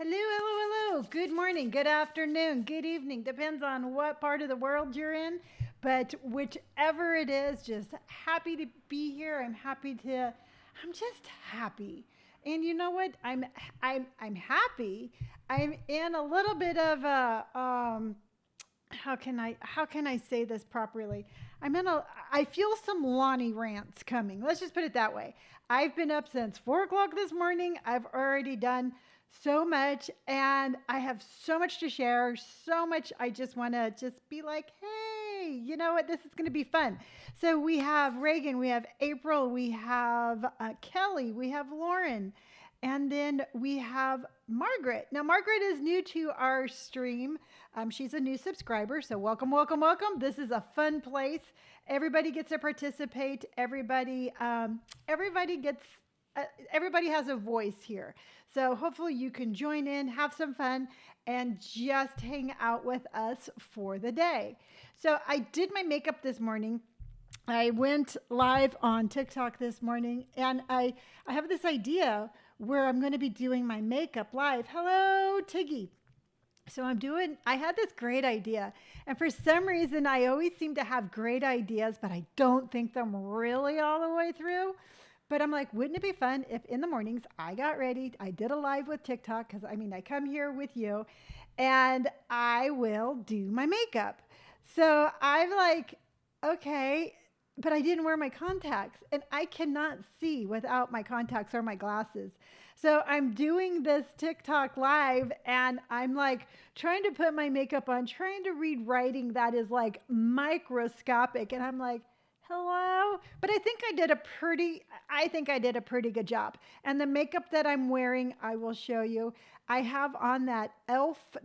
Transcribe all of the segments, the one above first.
Hello, hello, hello. Good morning, good afternoon, good evening. Depends on what part of the world you're in. But whichever it is, just happy to be here. I'm just happy. And you know what? I'm happy. I'm in a little bit of a how can I say this properly? I feel some Lonnie rants coming. Let's just put it that way. I've been up since 4 o'clock this morning. I've already done so much and I have so much to share. So much I just want to just be like, hey, you know what? This is going to be fun. So we have Reagan, we have April, we have Kelly, we have Lauren, and then we have Margaret. Now, Margaret is new to our stream. She's a new subscriber, so welcome, welcome, welcome. This is a fun place. Everybody gets to participate. Everybody has a voice here. So hopefully you can join in, have some fun, and just hang out with us for the day. So I did my makeup this morning. I went live on TikTok this morning, and I have this idea where I'm going to be doing my makeup live. Hello, Tiggy. So I had this great idea. And for some reason, I always seem to have great ideas, but I don't think them really all the way through. But I'm like, wouldn't it be fun if in the mornings I got ready, I did a live with TikTok, because I come here with you, and I will do my makeup. So I'm like, okay, but I didn't wear my contacts, and I cannot see without my contacts or my glasses. So I'm doing this TikTok live, and I'm like trying to put my makeup on, trying to read writing that is like microscopic. And I'm like, hello. But I think I did a pretty good job. And the makeup that I'm wearing, I will show you. I have on that e.l.f.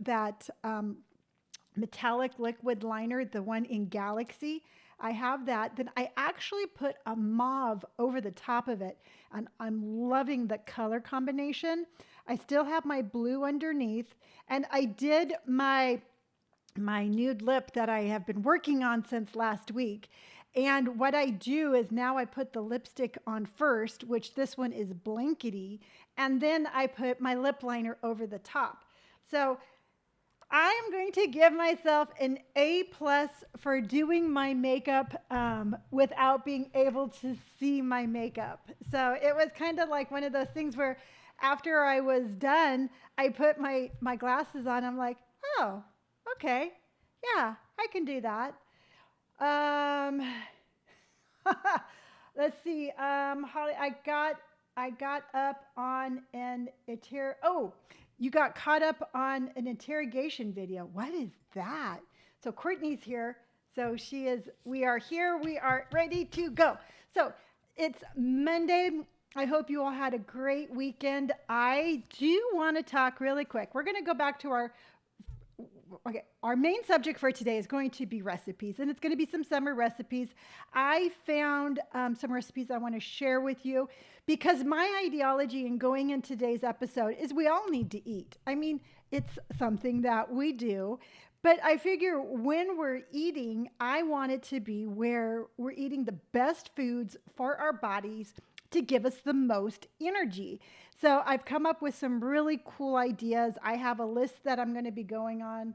Metallic liquid liner, the one in Galaxy. I have that. Then I actually put a mauve over the top of it, and I'm loving the color combination. I still have my blue underneath, and I did my nude lip that I have been working on since last week. And what I do is now I put the lipstick on first, which this one is Blankety, and then I put my lip liner over the top. So I am going to give myself an A+ for doing my makeup without being able to see my makeup. So it was kind of like one of those things where after I was done, I put my glasses on. I'm like, oh, okay. Yeah, I can do that. Let's see. Holly, I got up on an you got caught up on an interrogation video. What is that? So Courtney's here. So we are here. We are ready to go. So it's Monday. I hope you all had a great weekend. I do want to talk really quick. We're going to go back to our main subject for today is going to be recipes, and it's going to be some summer recipes. I found some recipes I want to share with you because my ideology in going in today's episode is we all need to eat. It's something that we do, but I figure when we're eating, I want it to be where we're eating the best foods for our bodies to give us the most energy. So I've come up with some really cool ideas. I have a list that I'm going to be going on.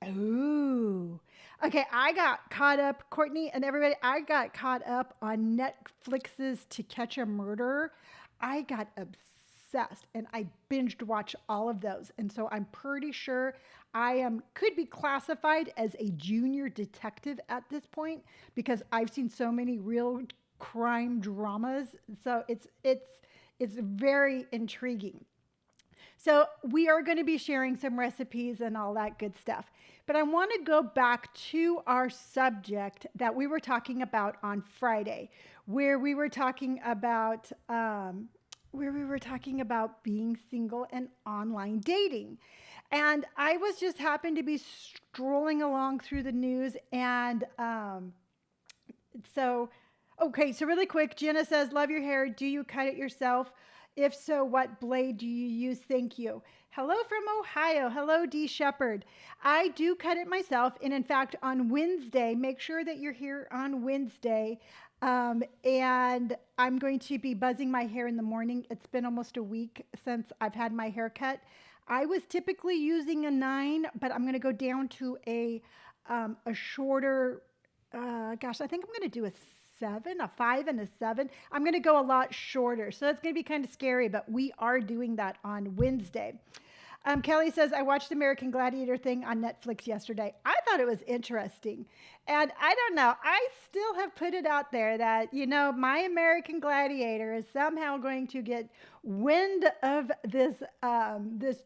Ooh. Okay, I got caught up, Courtney and everybody, I got caught up on Netflix's To Catch a Murderer. I got obsessed and I binged watched all of those. And so I'm pretty sure could be classified as a junior detective at this point because I've seen so many real crime dramas. So it's very intriguing. So we are going to be sharing some recipes and all that good stuff. But I want to go back to our subject that we were talking about on Friday, where we were talking about being single and online dating. And I was just happened to be strolling along through the news, and so really quick, Jenna says, love your hair. Do you cut it yourself? If so, what blade do you use? Thank you. Hello from Ohio. Hello, D. Shepherd. I do cut it myself. And in fact, on Wednesday, make sure that you're here on Wednesday. And I'm going to be buzzing my hair in the morning. It's been almost a week since I've had my hair cut. I was typically using a 9, but I'm going to go down to a shorter, gosh, I think I'm going to do a 7, a 5 and a 7. I'm going to go a lot shorter. So that's going to be kind of scary, but we are doing that on Wednesday. Kelly says, I watched the American Gladiator thing on Netflix yesterday. I thought it was interesting. And I don't know, I still have put it out there that, my American Gladiator is somehow going to get wind of this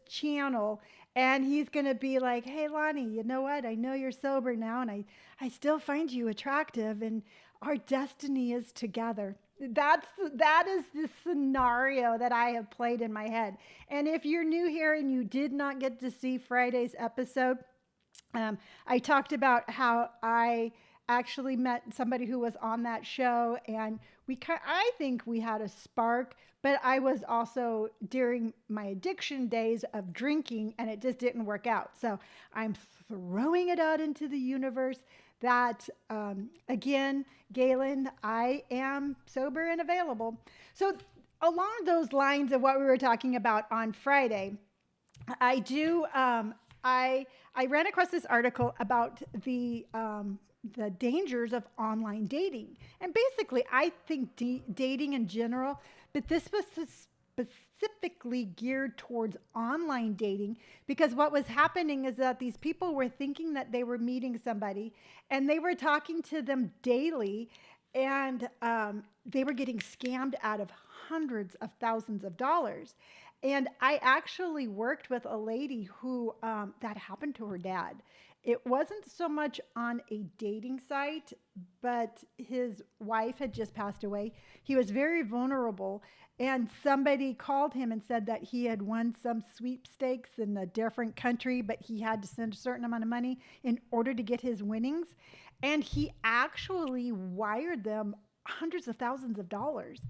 channel. And he's going to be like, hey, Lonni, you know what? I know you're sober now, and I still find you attractive, and our destiny is together. That is the scenario that I have played in my head. And if you're new here and you did not get to see Friday's episode, I talked about how I actually met somebody who was on that show, and I think we had a spark, but I was also during my addiction days of drinking, and it just didn't work out. So I'm throwing it out into the universe that, again, Galen, I am sober and available. So along those lines of what we were talking about on Friday, I ran across this article about the dangers of online dating. And basically, I think dating in general, but this was specifically geared towards online dating, because what was happening is that these people were thinking that they were meeting somebody and they were talking to them daily, and they were getting scammed out of hundreds of thousands of dollars. And I actually worked with a lady who that happened to her dad. It wasn't so much on a dating site, but his wife had just passed away. He was very vulnerable, and somebody called him and said that he had won some sweepstakes in a different country, but he had to send a certain amount of money in order to get his winnings. And he actually wired them hundreds of thousands of dollars.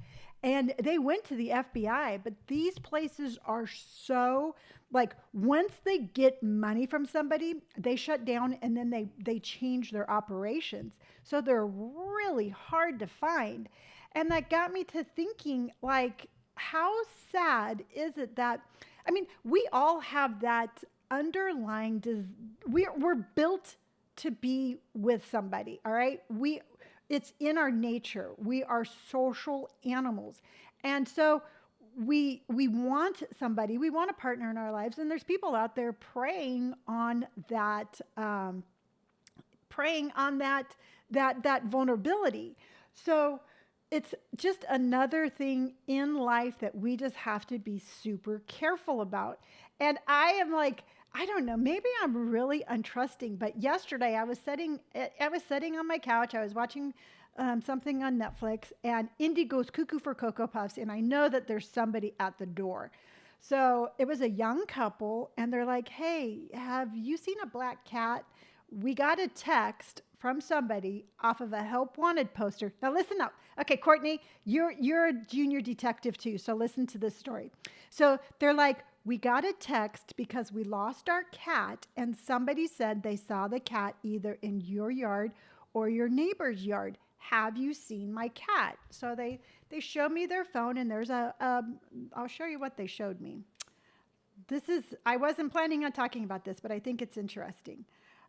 And they went to the FBI, but these places are so, like, once they get money from somebody, they shut down, and then they change their operations. So they're really hard to find. And that got me to thinking, like, how sad is it that, I mean, we all have that underlying, we're built to be with somebody, all right? It's in our nature. We are social animals. And so we want somebody, we want a partner in our lives. And there's people out there preying on that vulnerability. So it's just another thing in life that we just have to be super careful about. And I am like, I don't know, maybe I'm really untrusting, but yesterday I was sitting on my couch. I was watching something on Netflix, and Indy goes cuckoo for Cocoa Puffs, and I know that there's somebody at the door. So it was a young couple, and they're like, hey, have you seen a black cat? We got a text from somebody off of a help wanted poster. Now listen up. Okay, Courtney, you're a junior detective too, so listen to this story. So they're like, we got a text because we lost our cat, and somebody said they saw the cat either in your yard or your neighbor's yard. Have you seen my cat? So they showed me their phone, and there's I'll show you what they showed me. I wasn't planning on talking about this, but I think it's interesting.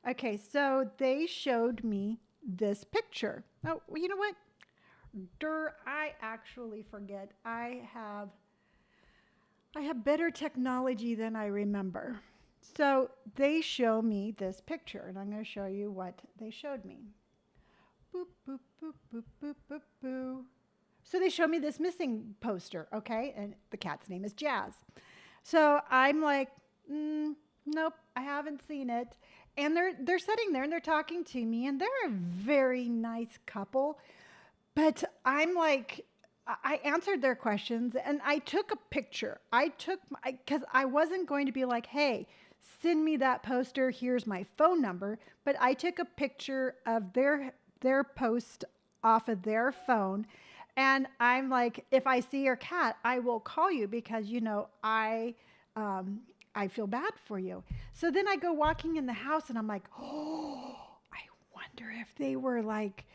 Okay, so they showed me this picture. Oh, you know what? I actually forget. I have better technology than I remember. So they show me this picture, and I'm going to show you what they showed me. Boop, boop, boop, boop, boop, boop, boop. So they showed me this missing poster, okay? And the cat's name is Jazz. So I'm like, nope, I haven't seen it. And they're sitting there, and they're talking to me, and they're a very nice couple. But I'm like, I answered their questions, and I took a picture. Because I wasn't going to be like, hey, send me that poster. Here's my phone number. But I took a picture of their post off of their phone. And I'm like, if I see your cat, I will call you because, I feel bad for you. So then I go walking in the house, and I'm like, oh, I wonder if they were like,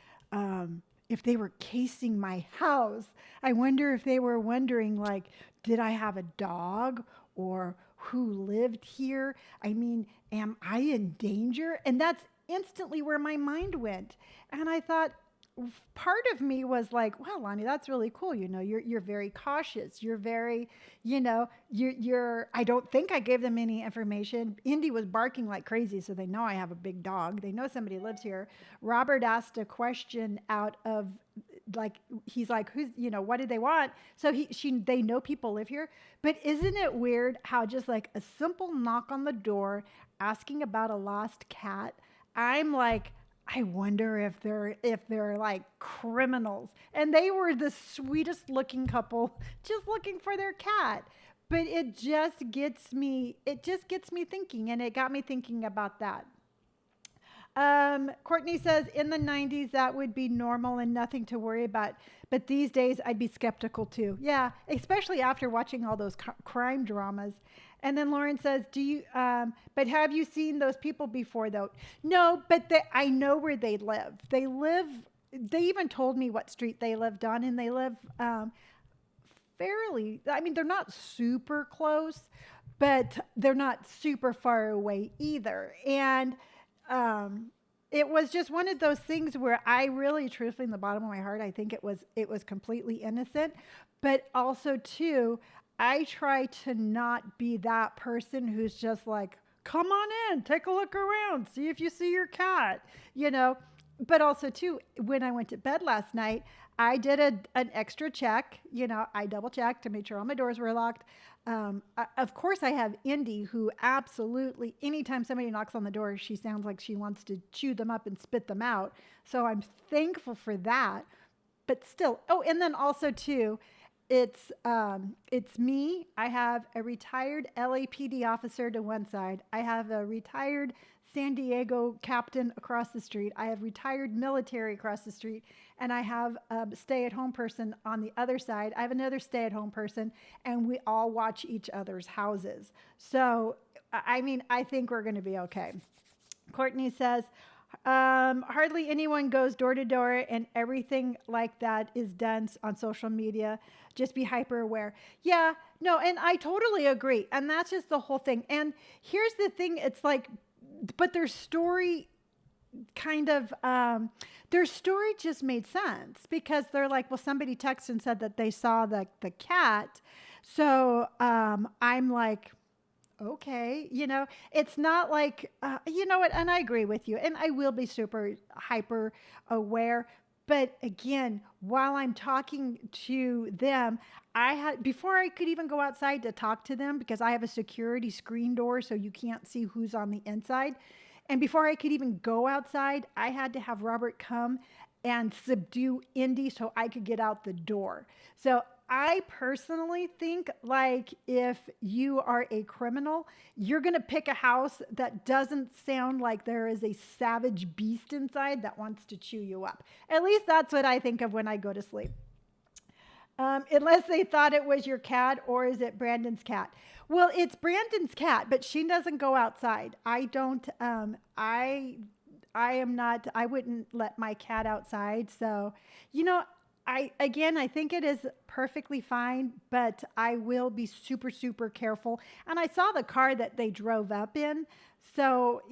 if they were casing my house. I wonder if they were wondering, like, did I have a dog or who lived here? I mean, am I in danger? And that's instantly where my mind went. And I thought, part of me was like, well, Lonni, that's really cool. You're very cautious. You're very, you're, I don't think I gave them any information. Indy was barking like crazy. So they know I have a big dog. They know somebody lives here. Robert asked a question out of, like, he's like, what did they want? So they know people live here. But isn't it weird how just like a simple knock on the door asking about a lost cat, I'm like, I wonder if they're like criminals. And they were the sweetest looking couple just looking for their cat. But it just gets me thinking, and it got me thinking about that. Courtney says in the 90s that would be normal and nothing to worry about. But these days I'd be skeptical too. Yeah, especially after watching all those crime dramas. And then Lauren says, but have you seen those people before though? No, but I know where they live. They even told me what street they lived on, and they live fairly, I mean, they're not super close, but they're not super far away either. And it was just one of those things where I really, truthfully, in the bottom of my heart, I think it was completely innocent, but also too, I try to not be that person who's just like, come on in, take a look around, see if you see your cat, But also too, when I went to bed last night, I did an extra check. I double checked to make sure all my doors were locked. Of course, I have Indy, who absolutely, anytime somebody knocks on the door, she sounds like she wants to chew them up and spit them out. So I'm thankful for that. But still, and then also too, it's me. I have a retired LAPD officer to one side. I have a retired San Diego captain across the street. I have retired military across the street, and I have a stay-at-home person on the other side. I have another stay-at-home person, and we all watch each other's houses. So, I mean, I think we're going to be okay. Courtney says, hardly anyone goes door to door, and everything like that is done on social media. Just be hyper aware. Yeah, no, and I totally agree. And that's just the whole thing. And here's the thing. It's like, but their story their story just made sense, because they're like, well, somebody texted and said that they saw the cat. So, I'm like, okay, it's not like, you know what? And I agree with you, and I will be super hyper aware. But again, while I'm talking to them, before I could even go outside to talk to them, because I have a security screen door, so you can't see who's on the inside. And before I could even go outside, I had to have Robert come and subdue Indy so I could get out the door. So I personally think, like, if you are a criminal, you're going to pick a house that doesn't sound like there is a savage beast inside that wants to chew you up. At least that's what I think of when I go to sleep. Unless they thought it was your cat, or is it Brandon's cat? Well, it's Brandon's cat, but she doesn't go outside. I don't, I am not, I wouldn't let my cat outside. So, I think it is perfectly fine, but I will be super, super careful. And I saw the car that they drove up in. So,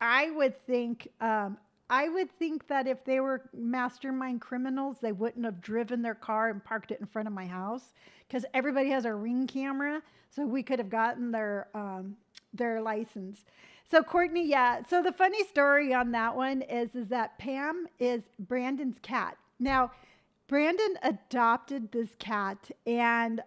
I would think that if they were mastermind criminals, they wouldn't have driven their car and parked it in front of my house, because everybody has a Ring camera. So we could have gotten their license. So Courtney, yeah. So the funny story on that one is that Pam is Brandon's cat. Now, Brandon adopted this cat, and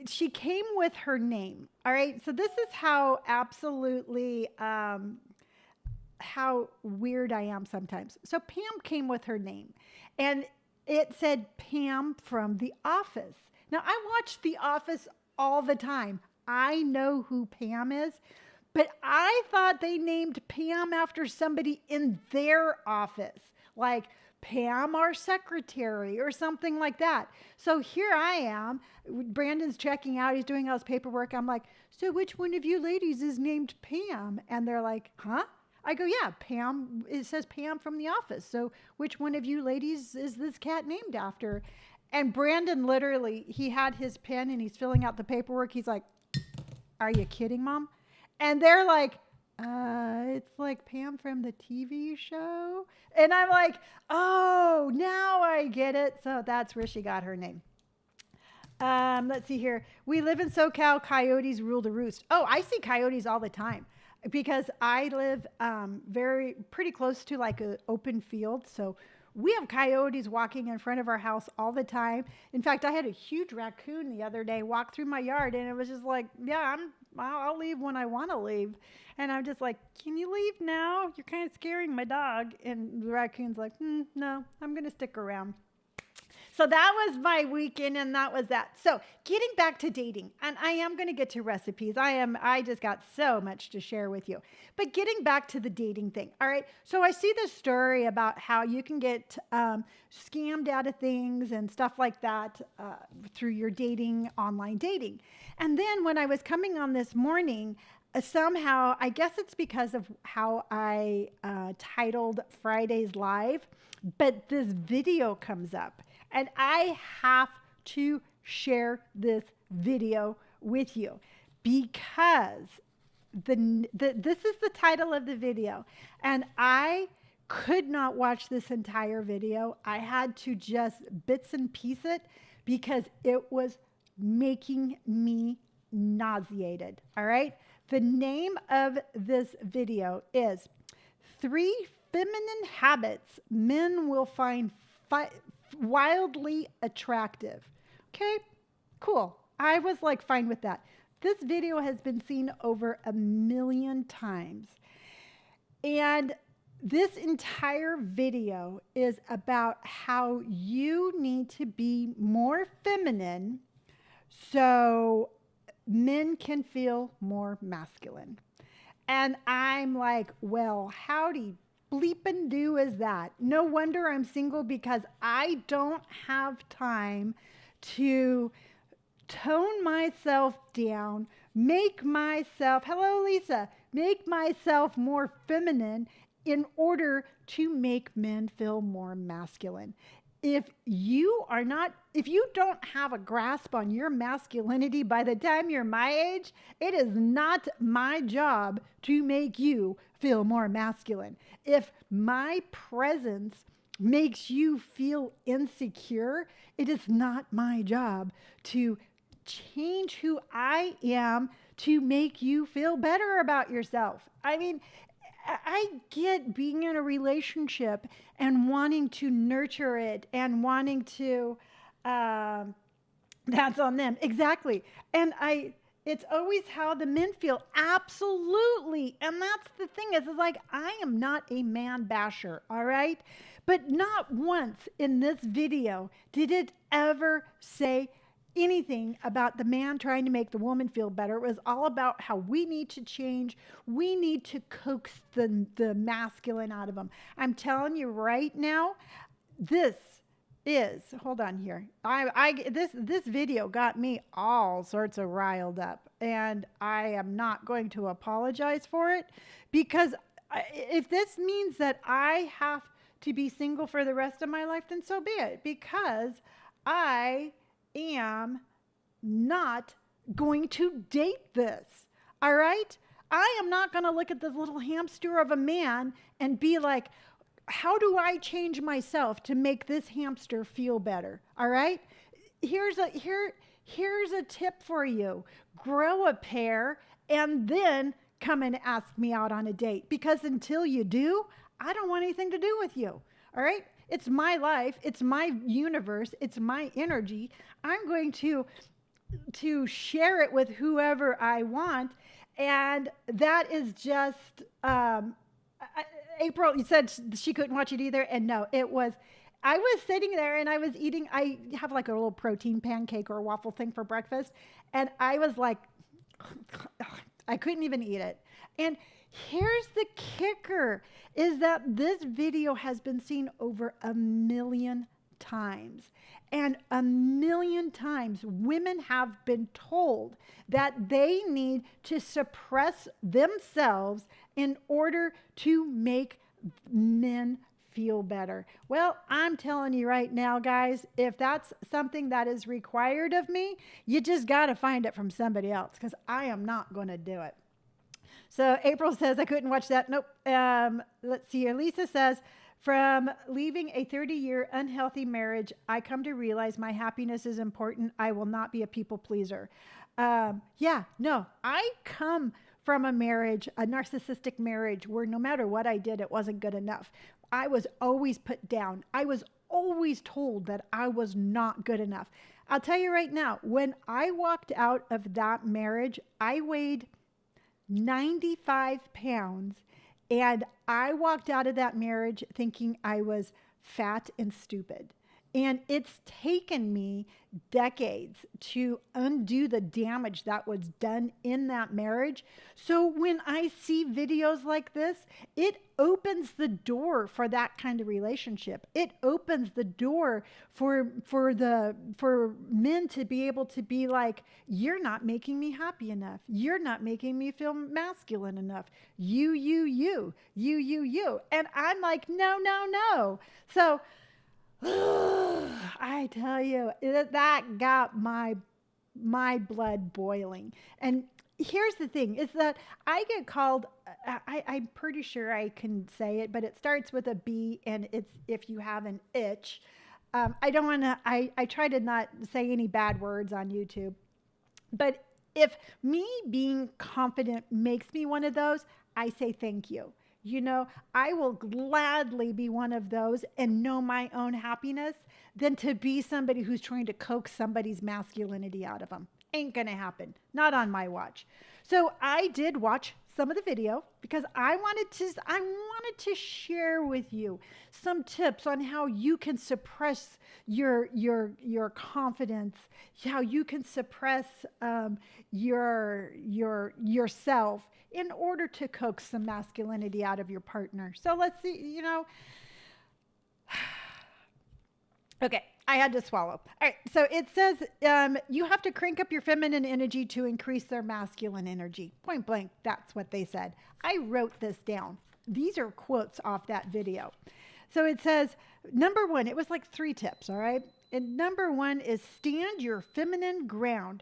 she came with her name. All right. So this is how absolutely how weird I am sometimes. So Pam came with her name, and it said Pam from The Office. Now, I watch The Office all the time. I know who Pam is, but I thought they named Pam after somebody in their office, like Pam, our secretary, or something like that. So here I am. Brandon's checking out. He's doing all his paperwork. I'm like, so which one of you ladies is named Pam? And they're like, huh? I go, yeah, Pam. It says Pam from The Office. So which one of you ladies is this cat named after? And Brandon literally, he had his pen and he's filling out the paperwork. He's like, are you kidding, Mom? And they're like, it's like Pam from the TV show. And I'm like, oh, now I get it. So that's where she got her name. Let's see here. We live in SoCal. Coyotes rule the roost. Oh, I see coyotes all the time because I live pretty close to like an open field. So we have coyotes walking in front of our house all the time. In fact, I had a huge raccoon the other day walk through my yard, and it was just like, yeah, I'll leave when I want to leave. And I'm just like, can you leave now? You're kind of scaring my dog. And the raccoon's like, no, I'm going to stick around. So that was my weekend, and that was that. So getting back to dating, and I am going to get to recipes. I just got so much to share with you. But getting back to the dating thing, all right? So I see this story about how you can get scammed out of things and stuff like that through your online dating. And then when I was coming on this morning, somehow, I guess it's because of how I titled Friday's Live, but this video comes up. And I have to share this video with you because this is the title of the video. And I could not watch this entire video. I had to just bits and piece it because it was making me nauseated. All right. The name of this video is 3 Feminine Habits Men Will Find Wildly Attractive. Okay, cool. I was like fine with that. This video has been seen over 1 million times. And this entire video is about how you need to be more feminine so men can feel more masculine. And I'm like, well, howdy bleepin' do is that? No wonder I'm single, because I don't have time to tone myself down, hello Lisa, make myself more feminine in order to make men feel more masculine. If you don't have a grasp on your masculinity by the time you're my age, it is not my job to make you feel more masculine. If my presence makes you feel insecure, it is not my job to change who I am to make you feel better about yourself. I mean, I get being in a relationship and wanting to nurture it and wanting to, that's on them. Exactly. And it's always how the men feel. Absolutely. And that's the thing is like, I am not a man basher. All right. But not once in this video did it ever say anything about the man trying to make the woman feel better. It was all about how we need to change. We need to coax the masculine out of them. I'm telling you right now, hold on here. This video got me all sorts of riled up, and I am not going to apologize for it, because if this means that I have to be single for the rest of my life, then so be it, because I am not going to date this. All right? I am not going to look at this little hamster of a man and be like, how do I change myself to make this hamster feel better? All right? Here's a tip for you. Grow a pair and then come and ask me out on a date, because until you do, I don't want anything to do with you. All right? It's my life. It's my universe. It's my energy. I'm going to share it with whoever I want. And that is just, April, you said she couldn't watch it either. And no, I was sitting there and I was eating, I have like a little protein pancake or waffle thing for breakfast. And I was like, I couldn't even eat it. And here's the kicker, is that this video has been seen over 1 million times. And a million times women have been told that they need to suppress themselves in order to make men feel better. Well, I'm telling you right now, guys, if that's something that is required of me, you just got to find it from somebody else because I am not going to do it. So April says, I couldn't watch that. Nope. Let's see here. Lisa says, from leaving a 30-year unhealthy marriage, I come to realize my happiness is important. I will not be a people pleaser. I come from a marriage, a narcissistic marriage, where no matter what I did, it wasn't good enough. I was always put down. I was always told that I was not good enough. I'll tell you right now, when I walked out of that marriage, I weighed 95 pounds. And I walked out of that marriage thinking I was fat and stupid. And it's taken me decades to undo the damage that was done in that marriage. So when I see videos like this, it opens the door for that kind of relationship. It opens the door for men to be able to be like, you're not making me happy enough. You're not making me feel masculine enough. You. And I'm like, no. So I tell you, that got my blood boiling. And here's the thing is that I get called, I'm pretty sure I can say it, but it starts with a B and it's if you have an itch. I don't want to, I try to not say any bad words on YouTube, but if me being confident makes me one of those, I say thank you. You know, I will gladly be one of those and know my own happiness than to be somebody who's trying to coax somebody's masculinity out of them. Ain't gonna happen. Not on my watch. So I did watch some of the video because I wanted to share with you some tips on how you can suppress your confidence, how you can suppress yourself in order to coax some masculinity out of your partner. So let's see, okay, I had to swallow. All right, so it says you have to crank up your feminine energy to increase their masculine energy. Point blank, that's what they said. I wrote this down. These are quotes off that video. So it says, number one, it was like 3 tips, all right? And number 1 is stand your feminine ground.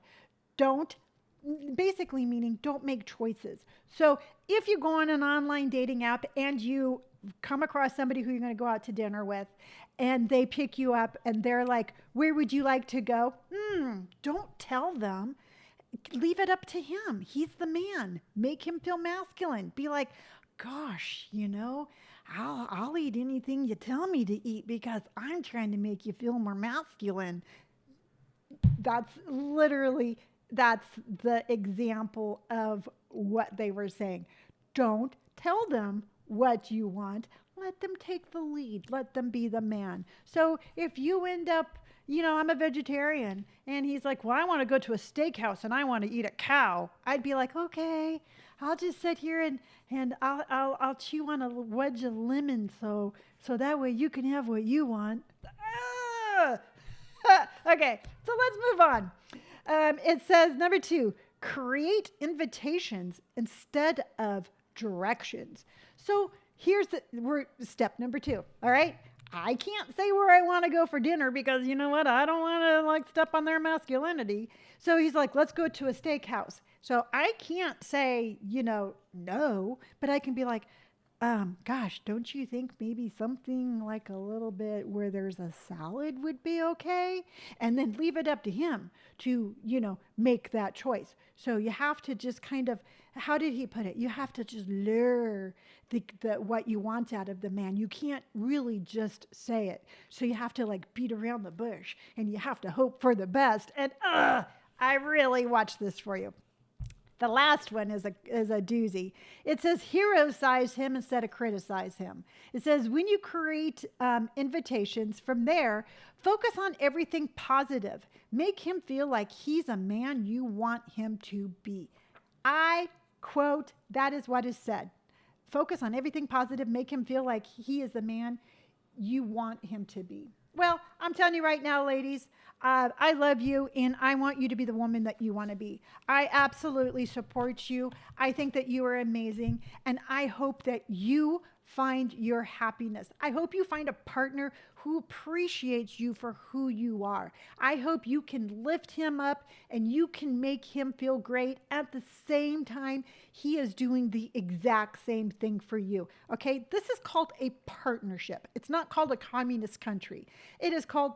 Basically meaning don't make choices. So if you go on an online dating app and you come across somebody who you're going to go out to dinner with and they pick you up and they're like, where would you like to go? Don't tell them. Leave it up to him. He's the man. Make him feel masculine. Be like, gosh, I'll eat anything you tell me to eat because I'm trying to make you feel more masculine. That's the example of what they were saying. Don't tell them what you want. Let them take the lead. Let them be the man. So if you end up, I'm a vegetarian, and he's like, well, I want to go to a steakhouse and I want to eat a cow. I'd be like, okay, I'll just sit here and I'll chew on a wedge of lemon so that way you can have what you want. Okay, so let's move on. It says, number 2, create invitations instead of directions. So here's we're step number 2. All right. I can't say where I want to go for dinner because you know what? I don't want to step on their masculinity. So he's like, let's go to a steakhouse. So I can't say, no, but I can be like, gosh, don't you think maybe something like a little bit where there's a salad would be okay? And then leave it up to him to, make that choice. So you have to just kind of, how did he put it? You have to just lure the what you want out of the man. You can't really just say it. So you have to beat around the bush and you have to hope for the best. And I really watched this for you. The last one is a doozy. It says hero size him instead of criticize him. It says when you create invitations from there, focus on everything positive. Make him feel like he's a man you want him to be. I quote, that is what is said. Focus on everything positive. Make him feel like he is the man you want him to be. Well, I'm telling you right now, ladies, I love you and I want you to be the woman that you want to be. I absolutely support you. I think that you are amazing. And I hope that you find your happiness. I hope you find a partner who appreciates you for who you are. I hope you can lift him up and you can make him feel great at the same time he is doing the exact same thing for you. Okay, this is called a partnership. It's not called a communist country. It is called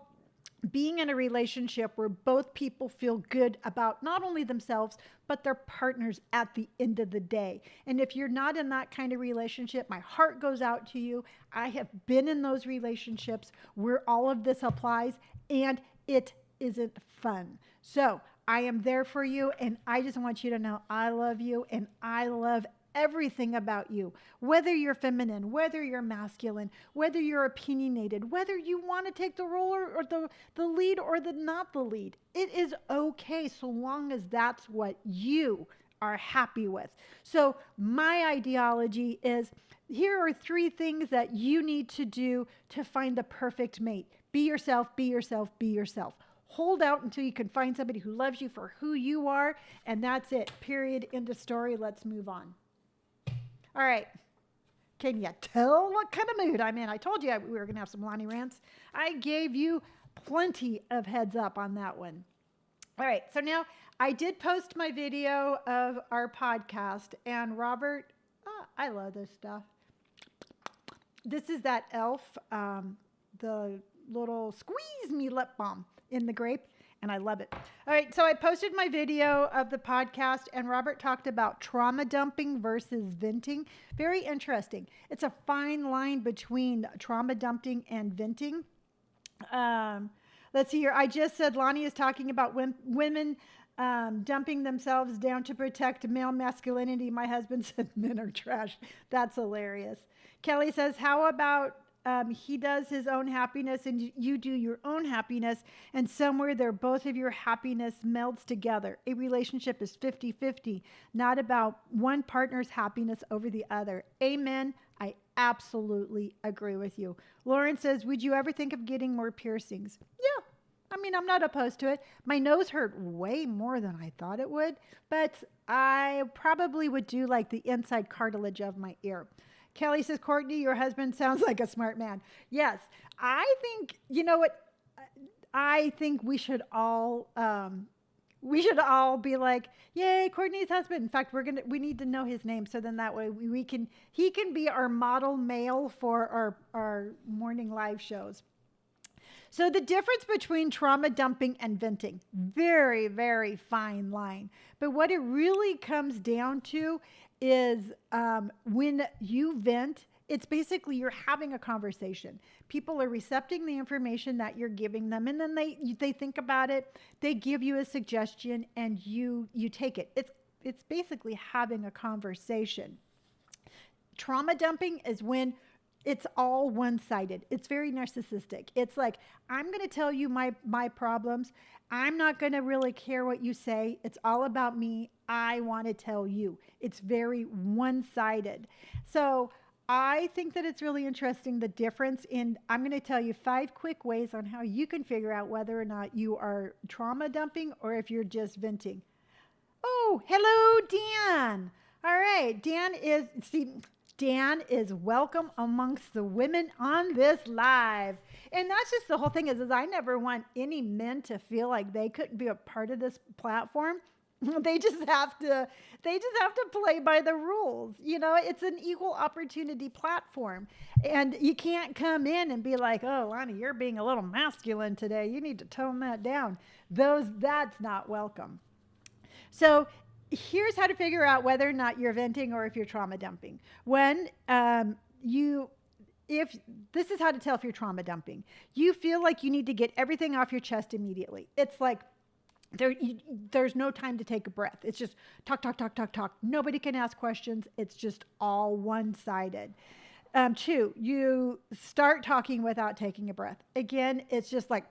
being in a relationship where both people feel good about not only themselves, but their partners at the end of the day. And if you're not in that kind of relationship, my heart goes out to you. I have been in those relationships where all of this applies and it isn't fun. So I am there for you. And I just want you to know I love you and I love everything about you, whether you're feminine, whether you're masculine, whether you're opinionated, whether you want to take the role or the lead or the not the lead. It is okay so long as that's what you are happy with. So my ideology is here are 3 things that you need to do to find the perfect mate. Be yourself, be yourself, be yourself. Hold out until you can find somebody who loves you for who you are. And that's it. Period. End of story. Let's move on. All right. Can you tell what kind of mood I'm in? I told you we were going to have some Lonni rants. I gave you plenty of heads up on that one. All right. So now I did post my video of our podcast and Robert, I love this stuff. This is that e.l.f., the little squeeze me lip balm in the grape. And I love it. All right. So I posted my video of the podcast and Robert talked about trauma dumping versus venting. Very interesting. It's a fine line between trauma dumping and venting. Let's see here. I just said Lonni is talking about women dumping themselves down to protect male masculinity. My husband said men are trash. That's hilarious. Kelly says, how about he does his own happiness and you do your own happiness, and somewhere there both of your happiness melds together. A relationship is 50-50, not about one partner's happiness over the other. Amen. I absolutely agree with you. Lauren says, would you ever think of getting more piercings? Yeah. I mean, I'm not opposed to it. My nose hurt way more than I thought it would, but I probably would do like the inside cartilage of my ear. Kelly says, Courtney, your husband sounds like a smart man. Yes, I think, you know what? I think we should all be like, yay, Courtney's husband. In fact, we need to know his name. So then that way he can be our model male for our morning live shows. So the difference between trauma dumping and venting, very, very fine line. But what it really comes down to is when you vent, it's basically you're having a conversation. People are recepting the information that you're giving them, and then they think about it, they give you a suggestion, and you take it. It's basically having a conversation. Trauma dumping is when it's all one-sided. It's very narcissistic. It's like, I'm going to tell you my problems. I'm not going to really care what you say. It's all about me. I want to tell you. It's very one-sided. So I think that it's really interesting, the difference in, I'm going to tell you 5 quick ways on how you can figure out whether or not you are trauma dumping or if you're just venting. Oh, hello, Dan. All right. Dan is welcome amongst the women on this live. And that's just the whole thing is I never want any men to feel like they couldn't be a part of this platform. They just have to play by the rules. You know, it's an equal opportunity platform. And you can't come in and be like, oh, Lonni, you're being a little masculine today. You need to tone that down. That's not welcome. So here's how to figure out whether or not you're venting or if you're trauma dumping. If this is how to tell if you're trauma dumping. You feel like you need to get everything off your chest immediately. It's like there's no time to take a breath. It's just talk, talk, talk, talk, talk. Nobody can ask questions. It's just all one-sided. 2, you start talking without taking a breath. Again, it's just like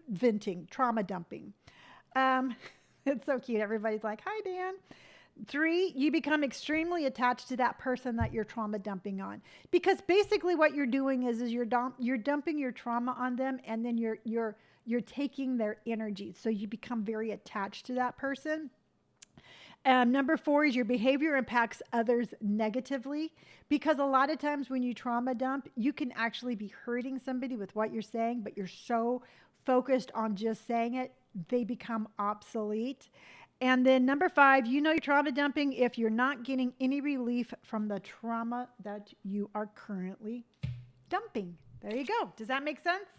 venting, trauma dumping. It's so cute. Everybody's like, hi, Dan. 3, you become extremely attached to that person that you're trauma dumping on, because basically what you're doing is you're dumping your trauma on them, and then you're taking their energy. So you become very attached to that person. Number 4 is your behavior impacts others negatively, because a lot of times when you trauma dump, you can actually be hurting somebody with what you're saying, but you're so focused on just saying it, they become obsolete. And then number 5, you're trauma dumping if you're not getting any relief from the trauma that you are currently dumping. There you go. Does that make sense?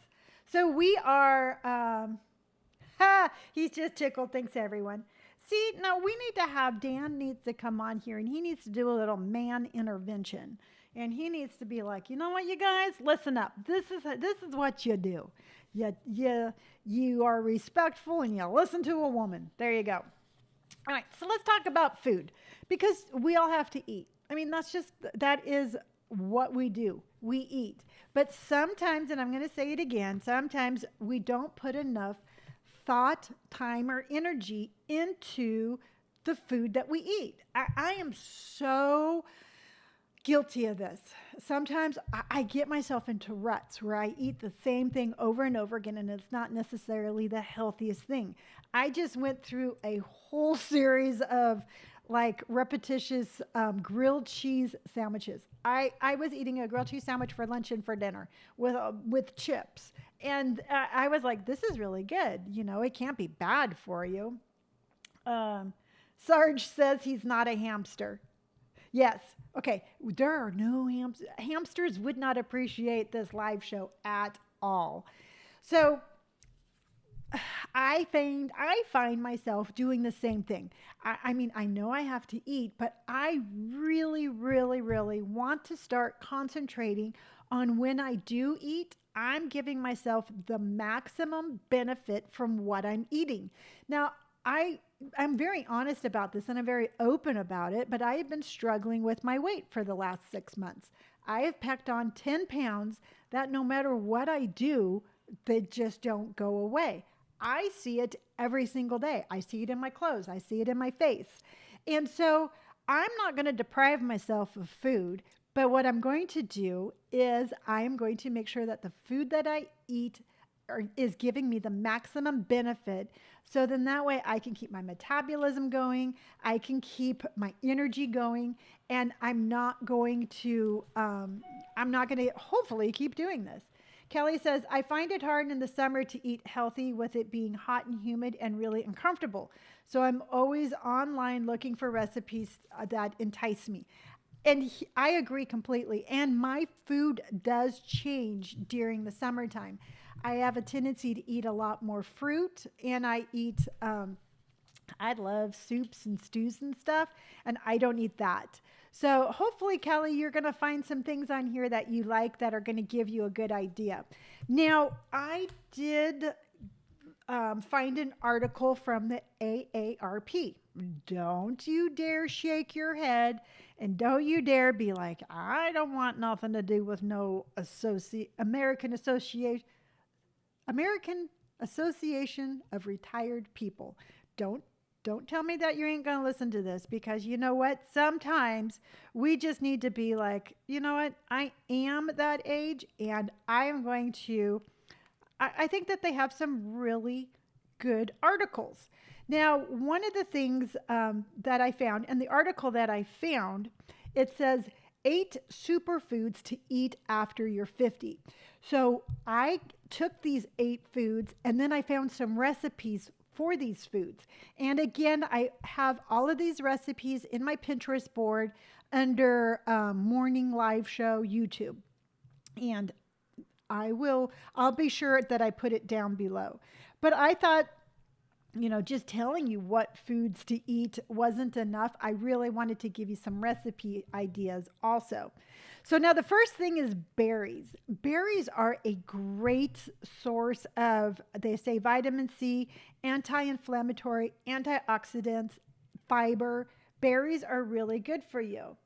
So we are, he's just tickled. Thanks, everyone. See, now we need to have, Dan needs to come on here, and he needs to do a little man intervention. And he needs to be like, you know what, you guys, listen up. This is what you do. You are respectful, and you listen to a woman. There you go. All right, so let's talk about food, because we all have to eat. I mean, that is what we do. We eat. But sometimes, and I'm going to say it again, sometimes we don't put enough thought, time, or energy into the food that we eat. I am so guilty of this. Sometimes I get myself into ruts where I eat the same thing over and over again, and it's not necessarily the healthiest thing. I just went through a whole series of like repetitious grilled cheese sandwiches. I was eating a grilled cheese sandwich for lunch and for dinner with chips. And I was like, this is really good. It can't be bad for you. Sarge says he's not a hamster. Yes. Okay. There are no hamsters. Hamsters would not appreciate this live show at all. So I find myself doing the same thing. I mean, I know I have to eat, but I really, really, really want to start concentrating on when I do eat, I'm giving myself the maximum benefit from what I'm eating. Now, I'm very honest about this, and I'm very open about it, but I have been struggling with my weight for the last 6 months. I have packed on 10 pounds that no matter what I do, they just don't go away. I see it every single day. I see it in my clothes. I see it in my face. And so I'm not going to deprive myself of food, but what I'm going to do is I am going to make sure that the food that I eat is giving me the maximum benefit. So then that way I can keep my metabolism going. I can keep my energy going, and I'm not going to hopefully keep doing this. Kelly says, I find it hard in the summer to eat healthy with it being hot and humid and really uncomfortable. So I'm always online looking for recipes that entice me. And I agree completely. And my food does change during the summertime. I have a tendency to eat a lot more fruit, and I love soups and stews and stuff, and I don't eat that. So hopefully, Kelly, you're going to find some things on here that you like that are going to give you a good idea. Now, I did find an article from the AARP. Don't you dare shake your head, and don't you dare be like, I don't want nothing to do with no American Association of Retired People. Don't tell me that you ain't going to listen to this, because you know what? Sometimes we just need to be like, you know what? I am that age, and I am going to, I think that they have some really good articles. Now, one of the things that I found, and the article that I found, it says 8 superfoods to eat after you're 50. So I took these 8 foods, and then I found some recipes for these foods. And again, I have all of these recipes in my Pinterest board under Morning Live Show YouTube. And I'll be sure that I put it down below. But I thought, just telling you what foods to eat wasn't enough. I really wanted to give you some recipe ideas also. So now the first thing is berries. Berries are a great source of, they say, vitamin C, anti-inflammatory, antioxidants, fiber. Berries are really good for you.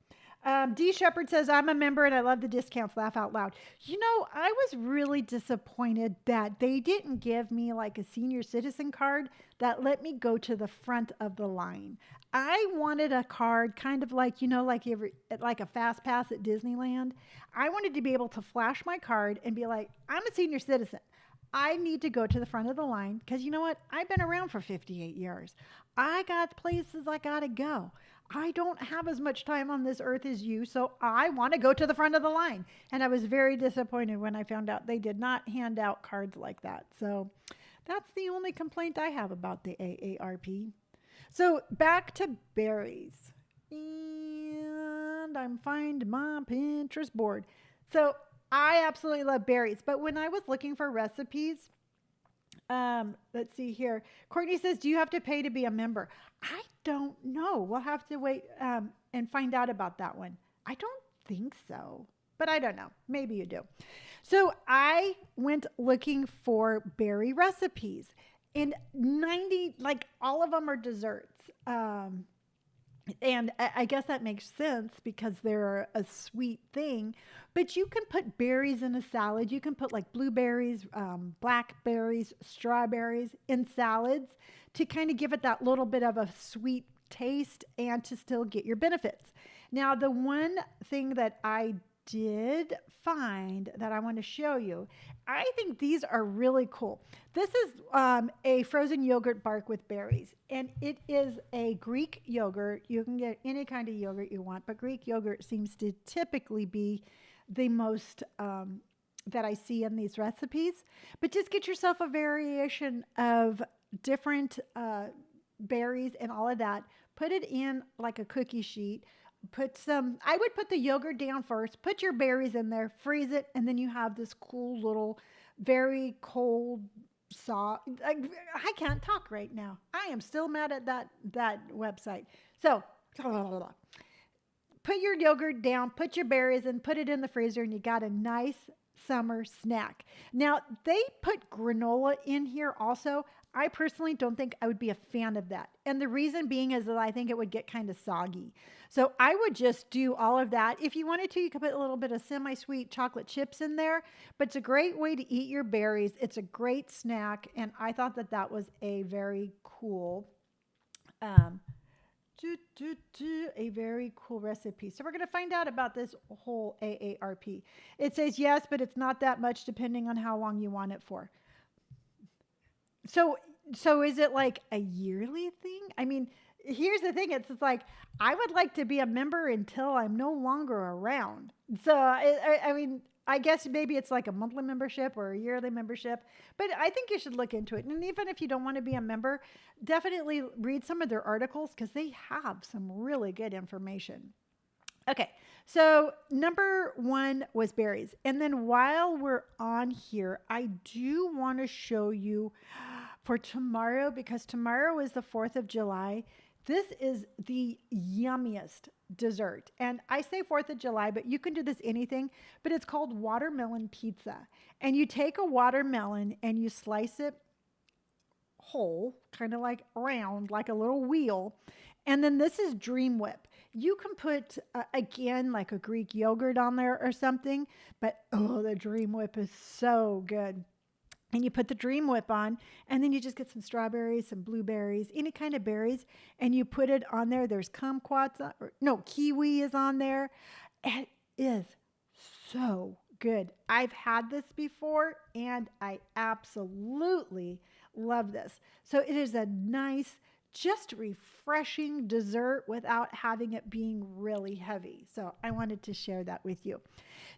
D Shepherd says, I'm a member and I love the discounts. Laugh out loud. I was really disappointed that they didn't give me like a senior citizen card that let me go to the front of the line. I wanted a card kind of like, like a fast pass at Disneyland. I wanted to be able to flash my card and be like, I'm a senior citizen. I need to go to the front of the line because you know what? I've been around for 58 years. I got places I got to go. I don't have as much time on this earth as you, so I want to go to the front of the line. And I was very disappointed when I found out they did not hand out cards like that. So that's the only complaint I have about the AARP. So back to berries. And I'm finding my Pinterest board. So I absolutely love berries. But when I was looking for recipes, let's see here. Courtney says, do you have to pay to be a member? I don't know. We'll have to wait and find out about that one. I don't think so, but I don't know. Maybe you do. So I went looking for berry recipes, and all of them are desserts. And I guess that makes sense because they're a sweet thing. But you can put berries in a salad. You can put like blueberries, blackberries, strawberries in salads to kind of give it that little bit of a sweet taste and to still get your benefits. Now, the one thing that I did find that I want to show you, I think these are really cool. This is a frozen yogurt bark with berries, and it is a Greek yogurt. You can get any kind of yogurt you want, but Greek yogurt seems to typically be the most that I see in these recipes. But just get yourself a variation of different berries and all of that. Put it in like a cookie sheet. I would put the yogurt down first, put your berries in there, freeze it, and then you have this cool little, very cold soft. I can't talk right now. I am still mad at that website. So, put your yogurt down, put your berries in, put it in the freezer, and you got a nice summer snack. Now, they put granola in here also. I personally don't think I would be a fan of that. And the reason being is that I think it would get kind of soggy. So I would just do all of that. If you wanted to, you could put a little bit of semi-sweet chocolate chips in there, but it's a great way to eat your berries. It's a great snack. And I thought that was a very cool, a very cool recipe. So we're going to find out about this whole AARP. It says yes, but it's not that much depending on how long you want it for. So is it like a yearly thing? I mean, here's the thing. It's like, I would like to be a member until I'm no longer around. So, I mean, I guess maybe it's like a monthly membership or a yearly membership, but I think you should look into it. And even if you don't want to be a member, definitely read some of their articles because they have some really good information. Okay, so number 1 was berries. And then while we're on here, I do want to show you for tomorrow, because tomorrow is the 4th of July. This is the yummiest dessert. And I say 4th of July, but you can do this anything, but it's called watermelon pizza. And you take a watermelon and you slice it whole, kind of like round, like a little wheel. And then this is Dream Whip. You can put, again, like a Greek yogurt on there or something, but the Dream Whip is so good. And you put the Dream Whip on, and then you just get some strawberries, some blueberries, any kind of berries, and you put it on there. There's kumquats, kiwi is on there. It is so good. I've had this before, and I absolutely love this. So it is a nice, just refreshing dessert without having it being really heavy. So I wanted to share that with you.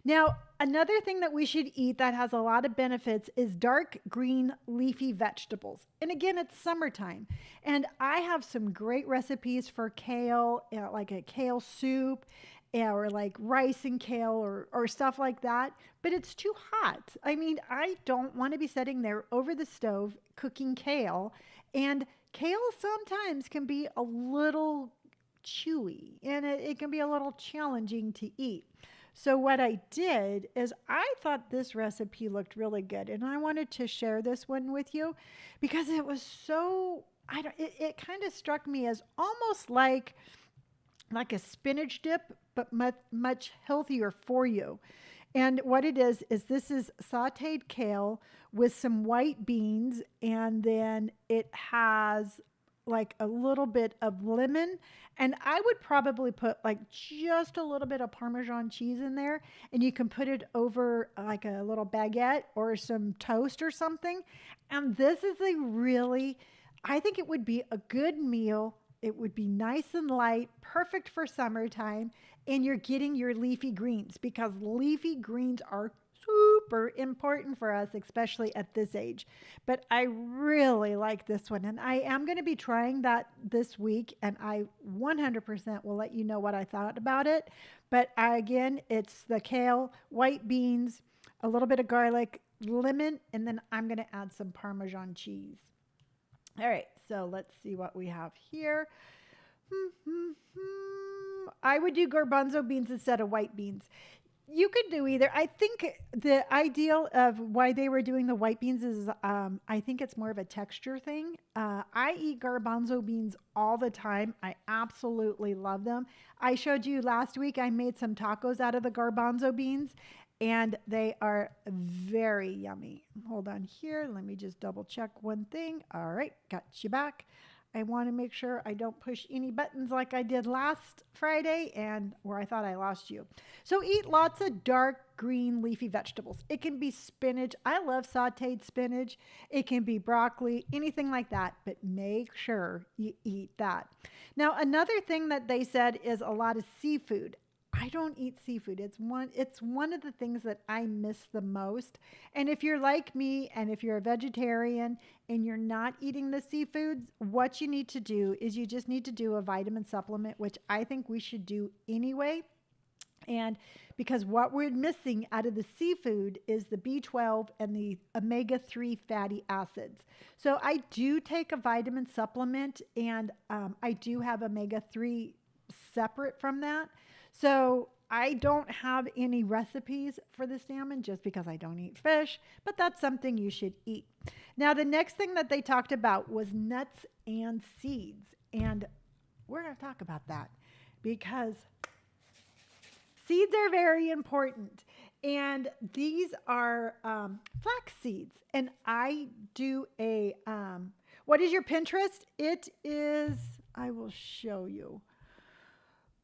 Now, another thing that we should eat that has a lot of benefits is dark green leafy vegetables. And again, it's summertime. And I have some great recipes for kale, like a kale soup, or like rice and kale or stuff like that. But it's too hot. I mean, I don't want to be sitting there over the stove cooking kale. And kale sometimes can be a little chewy, and it can be a little challenging to eat. So what I did is I thought this recipe looked really good, and I wanted to share this one with you because it was so, it kind of struck me as almost like like a spinach dip, but much healthier for you. And what it is this is sauteed kale with some white beans, and then it has like a little bit of lemon. And I would probably put like just a little bit of Parmesan cheese in there, and you can put it over like a little baguette or some toast or something. And this is a really, I think it would be a good meal. It would be nice and light, perfect for summertime, and you're getting your leafy greens because leafy greens are super important for us, especially at this age. But I really like this one, and I am going to be trying that this week, and I 100% will let you know what I thought about it. But again, it's the kale, white beans, a little bit of garlic, lemon, and then I'm going to add some Parmesan cheese. All right, so let's see what we have here. I would do garbanzo beans instead of white beans. You could do either. I think the ideal of why they were doing the white beans is I think it's more of a texture thing. I eat garbanzo beans all the time. I absolutely love them. I showed you last week I made some tacos out of the garbanzo beans, and they are very yummy. Hold on here. Let me just double check one thing. All right, got you back. I want to make sure I don't push any buttons like I did last Friday and where I thought I lost you. So eat lots of dark green leafy vegetables. It can be spinach. I love sauteed spinach. It can be broccoli, anything like that, but make sure you eat that. Now, another thing that they said is a lot of seafood. I don't eat seafood. It's one of the things that I miss the most. And if you're like me and if you're a vegetarian and you're not eating the seafoods, what you need to do is you just need to do a vitamin supplement, which I think we should do anyway. And what we're missing out of the seafood is the B12 and the omega-3 fatty acids. So I do take a vitamin supplement, and I do have omega-3 separate from that. So I don't have any recipes for the salmon just because I don't eat fish, but that's something you should eat. Now, the next thing that they talked about was nuts and seeds. And we're going to talk about that because seeds are very important. And these are flax seeds. And I do what is your Pinterest? It is, I will show you.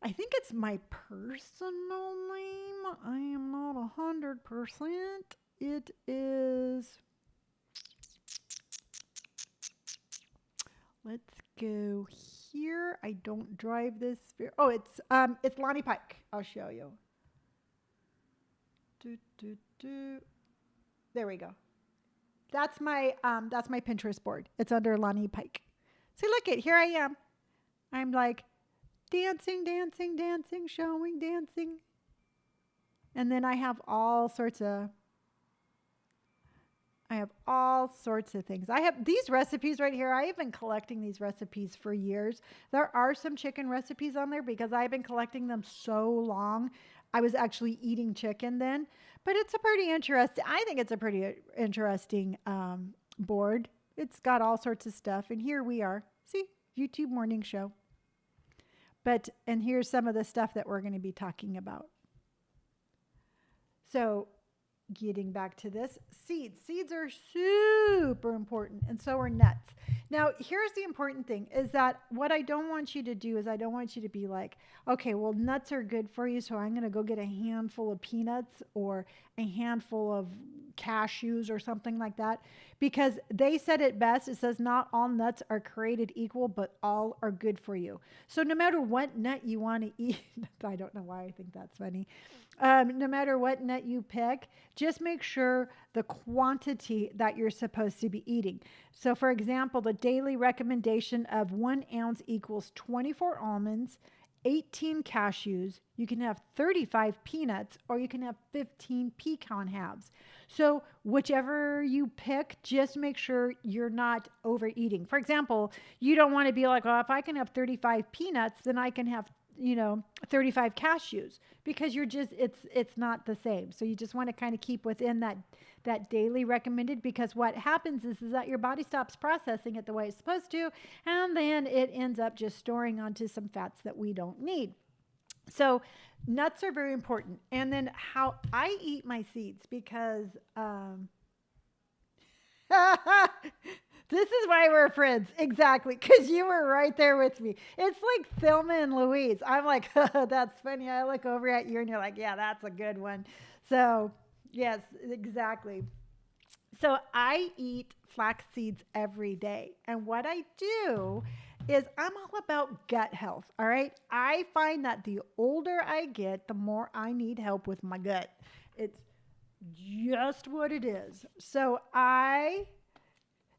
I think it's my personal name. I am not 100%. It is, let's go here. I don't drive this. Oh, it's Lonni Pike. I'll show you. There we go. That's my Pinterest board. It's under Lonni Pike. See, look it. Here I am. I'm like dancing, showing, dancing. And then I have all sorts of things. I have these recipes right here. I have been collecting these recipes for years. There are some chicken recipes on there because I've been collecting them so long. I was actually eating chicken then, but it's a pretty interesting, I think it's a pretty interesting board. It's got all sorts of stuff. And here we are. See, YouTube morning show. And here's some of the stuff that we're going to be talking about. So getting back to this, seeds. Seeds are super important, and so are nuts. Now, here's the important thing is that what I don't want you to do is I don't want you to be like, okay, well, nuts are good for you, so I'm going to go get a handful of peanuts or a handful of cashews or something like that, because they said it best. It says not all nuts are created equal, but all are good for you. So no matter what nut you want to eat, I don't know why I think that's funny. No matter what nut you pick, just make sure the quantity that you're supposed to be eating. So for example, the daily recommendation of 1 ounce equals 24 almonds, 18 cashews. You can have 35 peanuts, or you can have 15 pecan halves. So whichever you pick, just make sure you're not overeating. For example, you don't want to be like, well, if I can have 35 peanuts, then I can have 35 cashews, because it's not the same. So you just want to kind of keep within that daily recommended, because what happens is that your body stops processing it the way it's supposed to, and then it ends up just storing onto some fats that we don't need. So nuts are very important. And then how I eat my seeds, because this is why we're friends. Exactly. Because you were right there with me. It's like Thelma and Louise. I'm like, that's funny. I look over at you and you're like, yeah, that's a good one. So yes, exactly. So I eat flax seeds every day. And what I do is I'm all about gut health. All right. I find that the older I get, the more I need help with my gut. It's just what it is.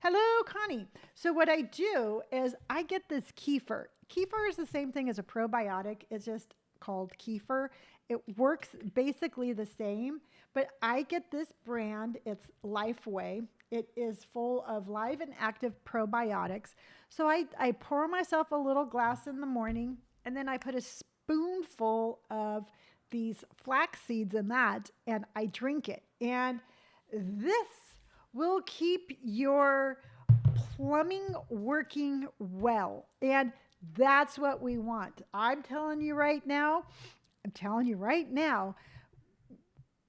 Hello, Connie. So what I do is I get this kefir. Kefir is the same thing as a probiotic. It's just called kefir. It works basically the same, but I get this brand. It's Lifeway. It is full of live and active probiotics. So I pour myself a little glass in the morning, and then I put a spoonful of these flax seeds in that, and I drink it. And this will keep your plumbing working well. And that's what we want. I'm telling you right now,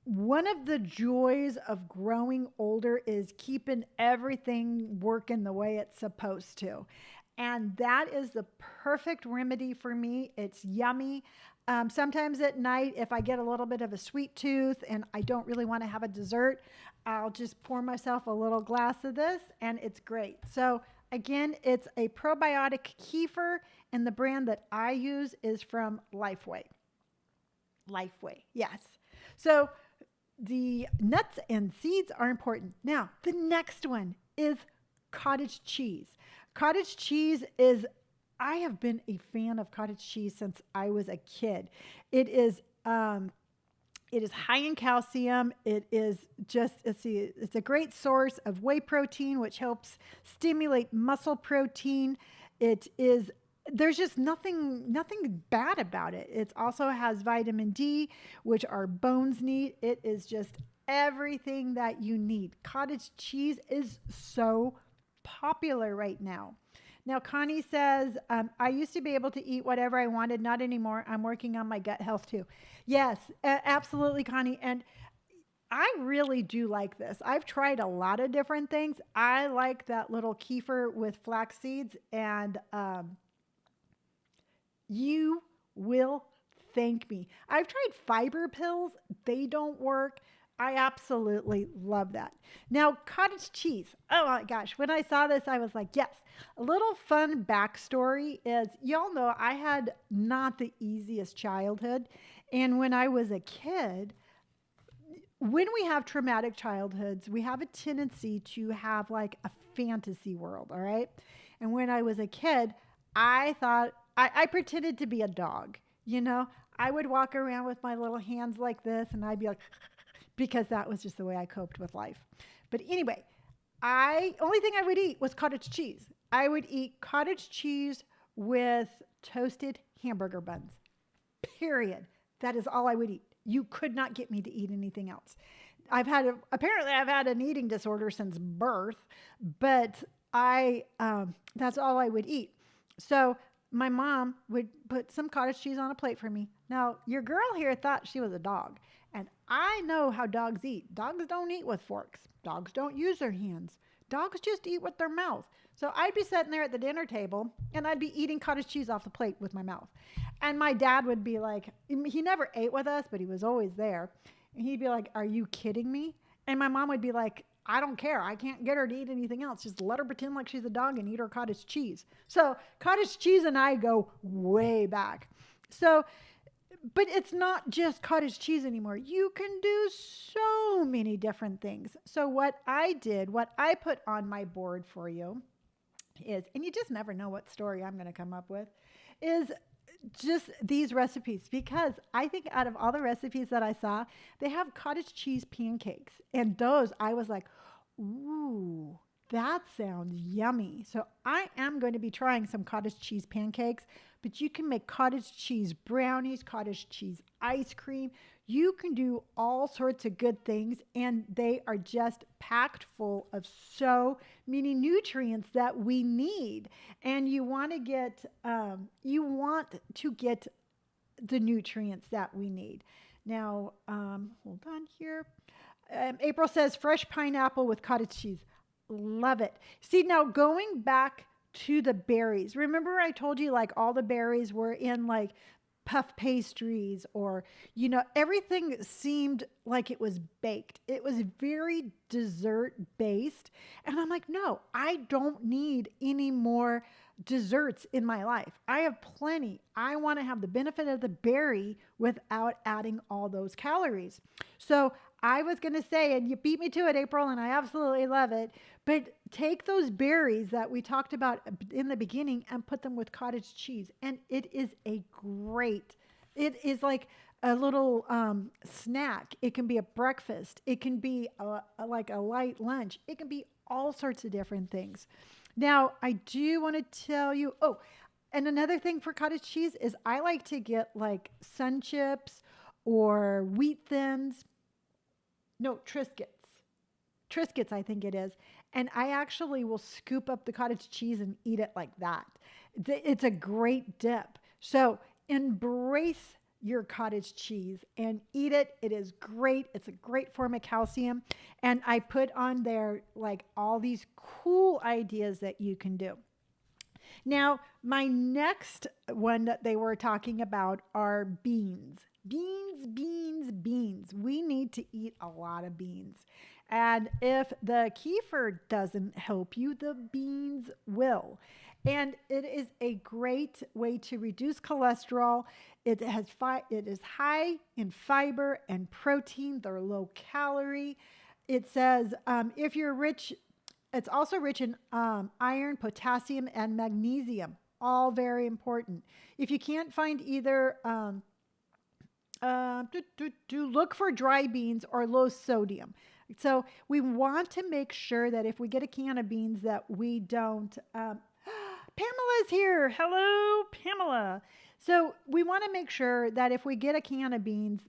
one of the joys of growing older is keeping everything working the way it's supposed to. And that is the perfect remedy for me. It's yummy. Sometimes at night, if I get a little bit of a sweet tooth and I don't really want to have a dessert, I'll just pour myself a little glass of this, and it's great. So again, it's a probiotic kefir, and the brand that I use is from Lifeway. Lifeway, yes. So the nuts and seeds are important. Now, the next one is cottage cheese. Cottage cheese is, I have been a fan of cottage cheese since I was a kid. It is high in calcium. It is just, it's a great source of whey protein, which helps stimulate muscle protein. There's just nothing bad about it. It also has vitamin D, which our bones need. It is just everything that you need. Cottage cheese is so popular right now. Now, Connie says, I used to be able to eat whatever I wanted. Not anymore. I'm working on my gut health too. Yes, absolutely, Connie. And I really do like this. I've tried a lot of different things. I like that little kefir with flax seeds, and you will thank me. I've tried fiber pills. They don't work. I absolutely love that. Now, cottage cheese. Oh my gosh. When I saw this, I was like, yes. A little fun backstory is, y'all know I had not the easiest childhood. And when I was a kid, when we have traumatic childhoods, we have a tendency to have like a fantasy world. All right. And when I was a kid, I thought I pretended to be a dog. I would walk around with my little hands like this, and I'd be like, because that was just the way I coped with life. But anyway, only thing I would eat was cottage cheese. I would eat cottage cheese with toasted hamburger buns. Period. That is all I would eat. You could not get me to eat anything else. Apparently I've had an eating disorder since birth, but that's all I would eat. So my mom would put some cottage cheese on a plate for me. Now, your girl here thought she was a dog, and I know how dogs eat. Dogs don't eat with forks. Dogs don't use their hands. Dogs just eat with their mouth. So I'd be sitting there at the dinner table, and I'd be eating cottage cheese off the plate with my mouth. And my dad would be like, he never ate with us, but he was always there. And he'd be like, are you kidding me? And my mom would be like, I don't care. I can't get her to eat anything else. Just let her pretend like she's a dog and eat her cottage cheese. So cottage cheese and I go way back. So, but it's not just cottage cheese anymore. You can do so many different things. So what I put on my board for you is, and you just never know what story I'm going to come up with, is just these recipes, because I think out of all the recipes that I saw, they have cottage cheese pancakes, and those I was like, ooh, that sounds yummy. So I am going to be trying some cottage cheese pancakes, but you can make cottage cheese brownies, cottage cheese ice cream. You can do all sorts of good things, and they are just packed full of so many nutrients that we need. And you want to get the nutrients that we need. Now, hold on here. April says fresh pineapple with cottage cheese. Love it. See, now going back to the berries. Remember I told you like all the berries were in like puff pastries, or, everything seemed like it was baked. It was very dessert based. And I'm like, no, I don't need any more desserts in my life. I have plenty. I want to have the benefit of the berry without adding all those calories. So I was going to say, and you beat me to it, April, and I absolutely love it, but take those berries that we talked about in the beginning and put them with cottage cheese. And it is it is like a little snack. It can be a breakfast. It can be like a light lunch. It can be all sorts of different things. Now, I do want to tell you, and another thing for cottage cheese is I like to get like Sun Chips or Wheat Thins. No, Triscuits. Triscuits, I think it is. And I actually will scoop up the cottage cheese and eat it like that. It's a great dip. So embrace your cottage cheese and eat it. It is great. It's a great form of calcium. And I put on there like all these cool ideas that you can do. Now, my next one that they were talking about are beans. Beans, beans, beans. We need to eat a lot of beans. And if the kefir doesn't help you, the beans will. And it is a great way to reduce cholesterol. It is high in fiber and protein. They're low calorie. It says if you're rich, it's also rich in iron, potassium, and magnesium. All very important. If you can't find either, look for dry beans or low sodium. So we want to make sure that if we get a can of beans that we don't, Pamela's here. Hello, Pamela. So we want to make sure that if we get a can of beans,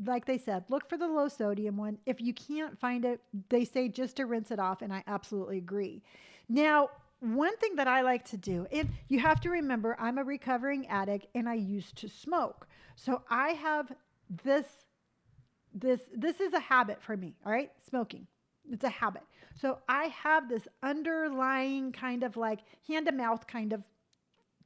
like they said, look for the low sodium one. If you can't find it, they say just to rinse it off. And I absolutely agree. Now, one thing that I like to do, and you have to remember, I'm a recovering addict and I used to smoke. So I have this is a habit for me. All right. Smoking. It's a habit. So I have this underlying kind of like hand to mouth kind of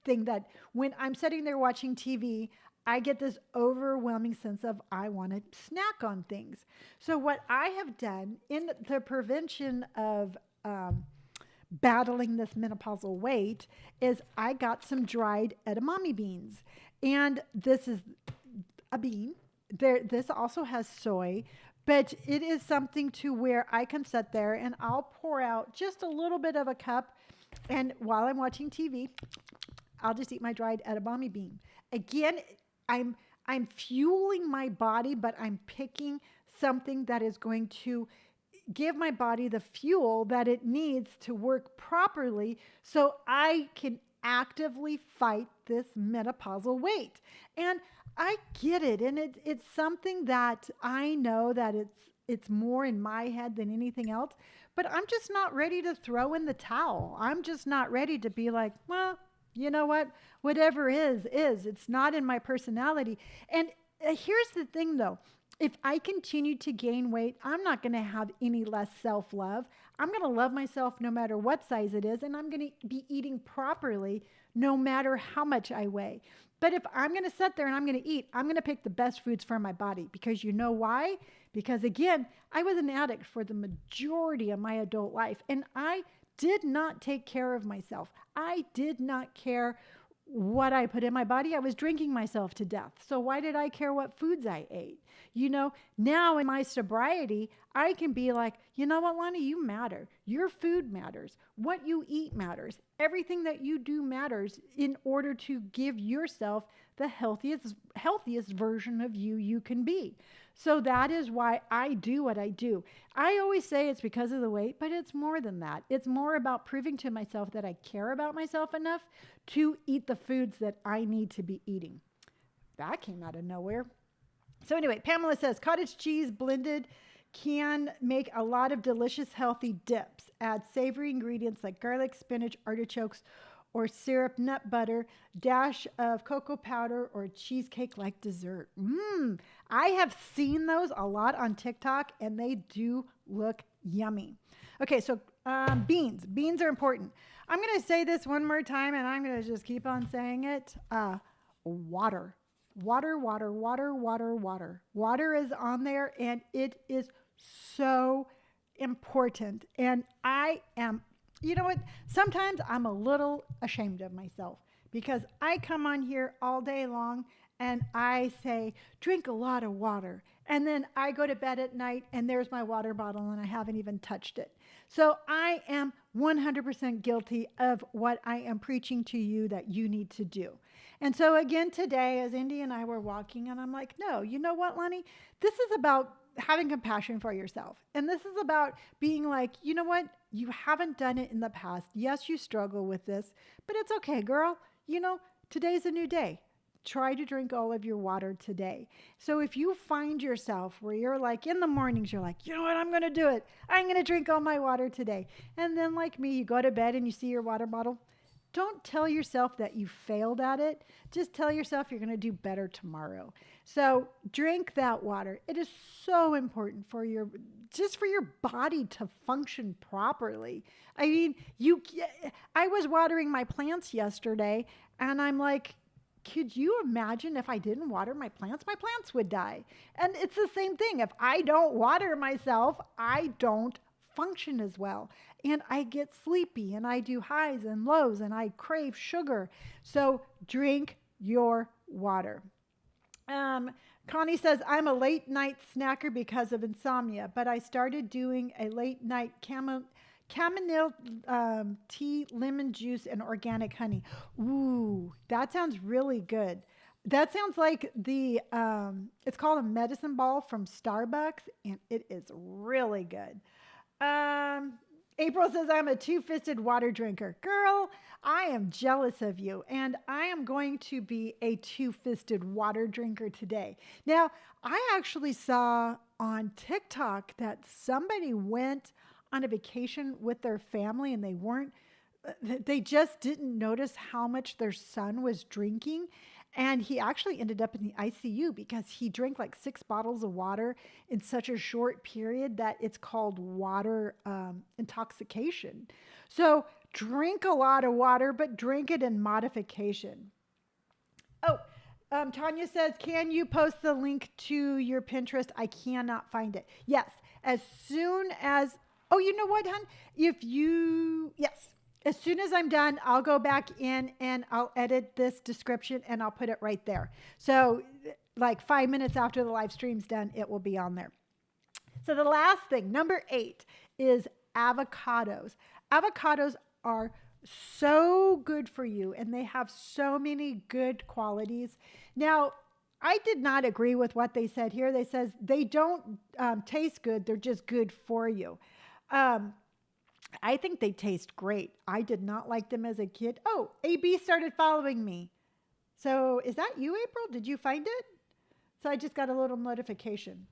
thing that when I'm sitting there watching TV, I get this overwhelming sense of I want to snack on things. So what I have done in the prevention of battling this menopausal weight is I got some dried edamame beans. And this is a bean. This also has soy, but it is something to where I can sit there and I'll pour out just a little bit of a cup. And while I'm watching TV, I'll just eat my dried edamame bean. Again, I'm fueling my body, but I'm picking something that is going to give my body the fuel that it needs to work properly so I can actively fight this menopausal weight. And I get it. And it's something that I know that it's more in my head than anything else, but I'm just not ready to throw in the towel. I'm just not ready to be like, well, you know what? Whatever is. It's not in my personality. And here's the thing though. If I continue to gain weight, I'm not going to have any less self-love. I'm going to love myself no matter what size it is, and I'm going to be eating properly no matter how much I weigh. But if I'm going to sit there and I'm going to eat, I'm going to pick the best foods for my body. Because you know why? Because again, I was an addict for the majority of my adult life, and I did not take care of myself. I did not care what I put in my body. I was drinking myself to death. So why did I care what foods I ate? Now in my sobriety, I can be like, you know what, Lonni, you matter. Your food matters. What you eat matters. Everything that you do matters in order to give yourself the healthiest version of you can be. So that is why I do what I do. I always say it's because of the weight, but it's more than that. It's more about proving to myself that I care about myself enough to eat the foods that I need to be eating. That came out of nowhere. So anyway, Pamela says cottage cheese blended can make a lot of delicious, healthy dips. Add savory ingredients like garlic, spinach, artichokes, or syrup, nut butter, dash of cocoa powder, or cheesecake-like dessert. I have seen those a lot on TikTok, and they do look yummy. Okay, so beans. Beans are important. I'm going to say this one more time, and I'm going to just keep on saying it. Water. Water, water, water, water, water. Water is on there, and it is so important. And I am, you know what? Sometimes I'm a little ashamed of myself because I come on here all day long and I say, drink a lot of water. And then I go to bed at night and there's my water bottle and I haven't even touched it. So I am 100% guilty of what I am preaching to you that you need to do. And so again today, as Indy and I were walking, and I'm like, no, you know what, Lonni? This is about having compassion for yourself. And this is about being like, you know what? You haven't done it in the past. Yes, you struggle with this, but it's okay, girl. You know, today's a new day. Try to drink all of your water today. So if you find yourself where you're like in the mornings, you're like, you know what, I'm going to do it. I'm going to drink all my water today. And then like me, you go to bed and you see your water bottle. Don't tell yourself that you failed at it. Just tell yourself you're going to do better tomorrow. So drink that water. It is so important for your body to function properly. I mean, I was watering my plants yesterday and I'm like, could you imagine if I didn't water my plants would die. And it's the same thing. If I don't water myself, I don't function as well. And I get sleepy and I do highs and lows and I crave sugar. So drink your water. Connie says, I'm a late night snacker because of insomnia, but I started doing a late night chamomile tea, lemon juice, and organic honey. Ooh, that sounds really good. That sounds like it's called a medicine ball from Starbucks, and it is really good. April says, I'm a two-fisted water drinker. Girl, I am jealous of you, and I am going to be a two-fisted water drinker today. Now, I actually saw on TikTok that somebody went on a vacation with their family, and they just didn't notice how much their son was drinking. And he actually ended up in the ICU because he drank like 6 bottles of water in such a short period that it's called water intoxication. So drink a lot of water, but drink it in modification. Oh, Tanya says, can you post the link to your Pinterest? I cannot find it. Yes, as soon as, oh, you know what, hon? Yes. As soon as I'm done, I'll go back in and I'll edit this description and I'll put it right there. So like 5 minutes after the live stream's done, it will be on there. So the last thing, number 8, is avocados. Avocados are so good for you and they have so many good qualities. Now, I did not agree with what they said here. They says they don't taste good. They're just good for you. I think they taste great. I did not like them as a kid. Oh, AB started following me. So is that you, April? Did you find it? So I just got a little notification.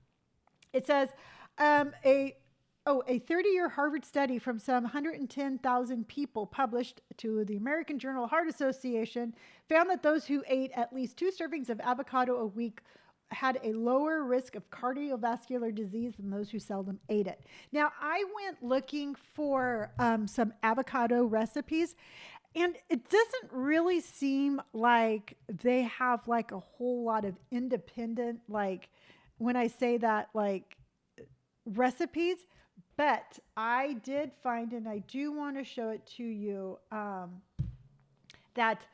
It says a 30-year Harvard study from some 110,000 people published to the American Journal of Heart Association found that those who ate at least 2 servings of avocado a week had a lower risk of cardiovascular disease than those who seldom ate it. Now, I went looking for some avocado recipes, and it doesn't really seem like they have like a whole lot of independent, like when I say that, like recipes, but I did find, and I do want to show it to you, that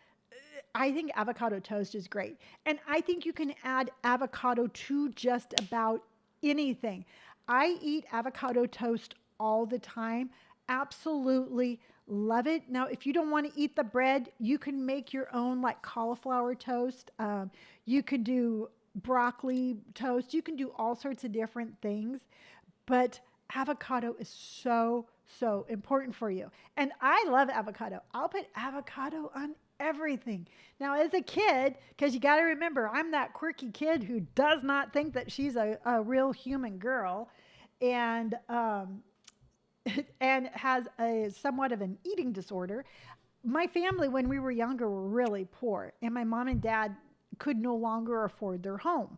I think avocado toast is great. And I think you can add avocado to just about anything. I eat avocado toast all the time. Absolutely love it. Now, if you don't want to eat the bread, you can make your own like cauliflower toast. You can do broccoli toast. You can do all sorts of different things. But avocado is so, so important for you. And I love avocado. I'll put avocado on everything. Now, as a kid, because you got to remember, I'm that quirky kid who does not think that she's a real human girl and, and has a somewhat of an eating disorder. My family, when we were younger, were really poor, and my mom and dad could no longer afford their home.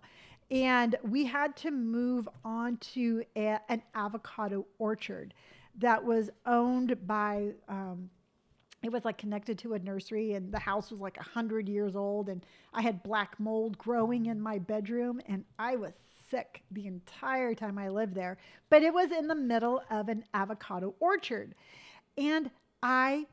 And we had to move on to an avocado orchard that was owned by, it was like connected to a nursery, and the house was like 100 years old. And I had black mold growing in my bedroom, and I was sick the entire time I lived there. But it was in the middle of an avocado orchard. And I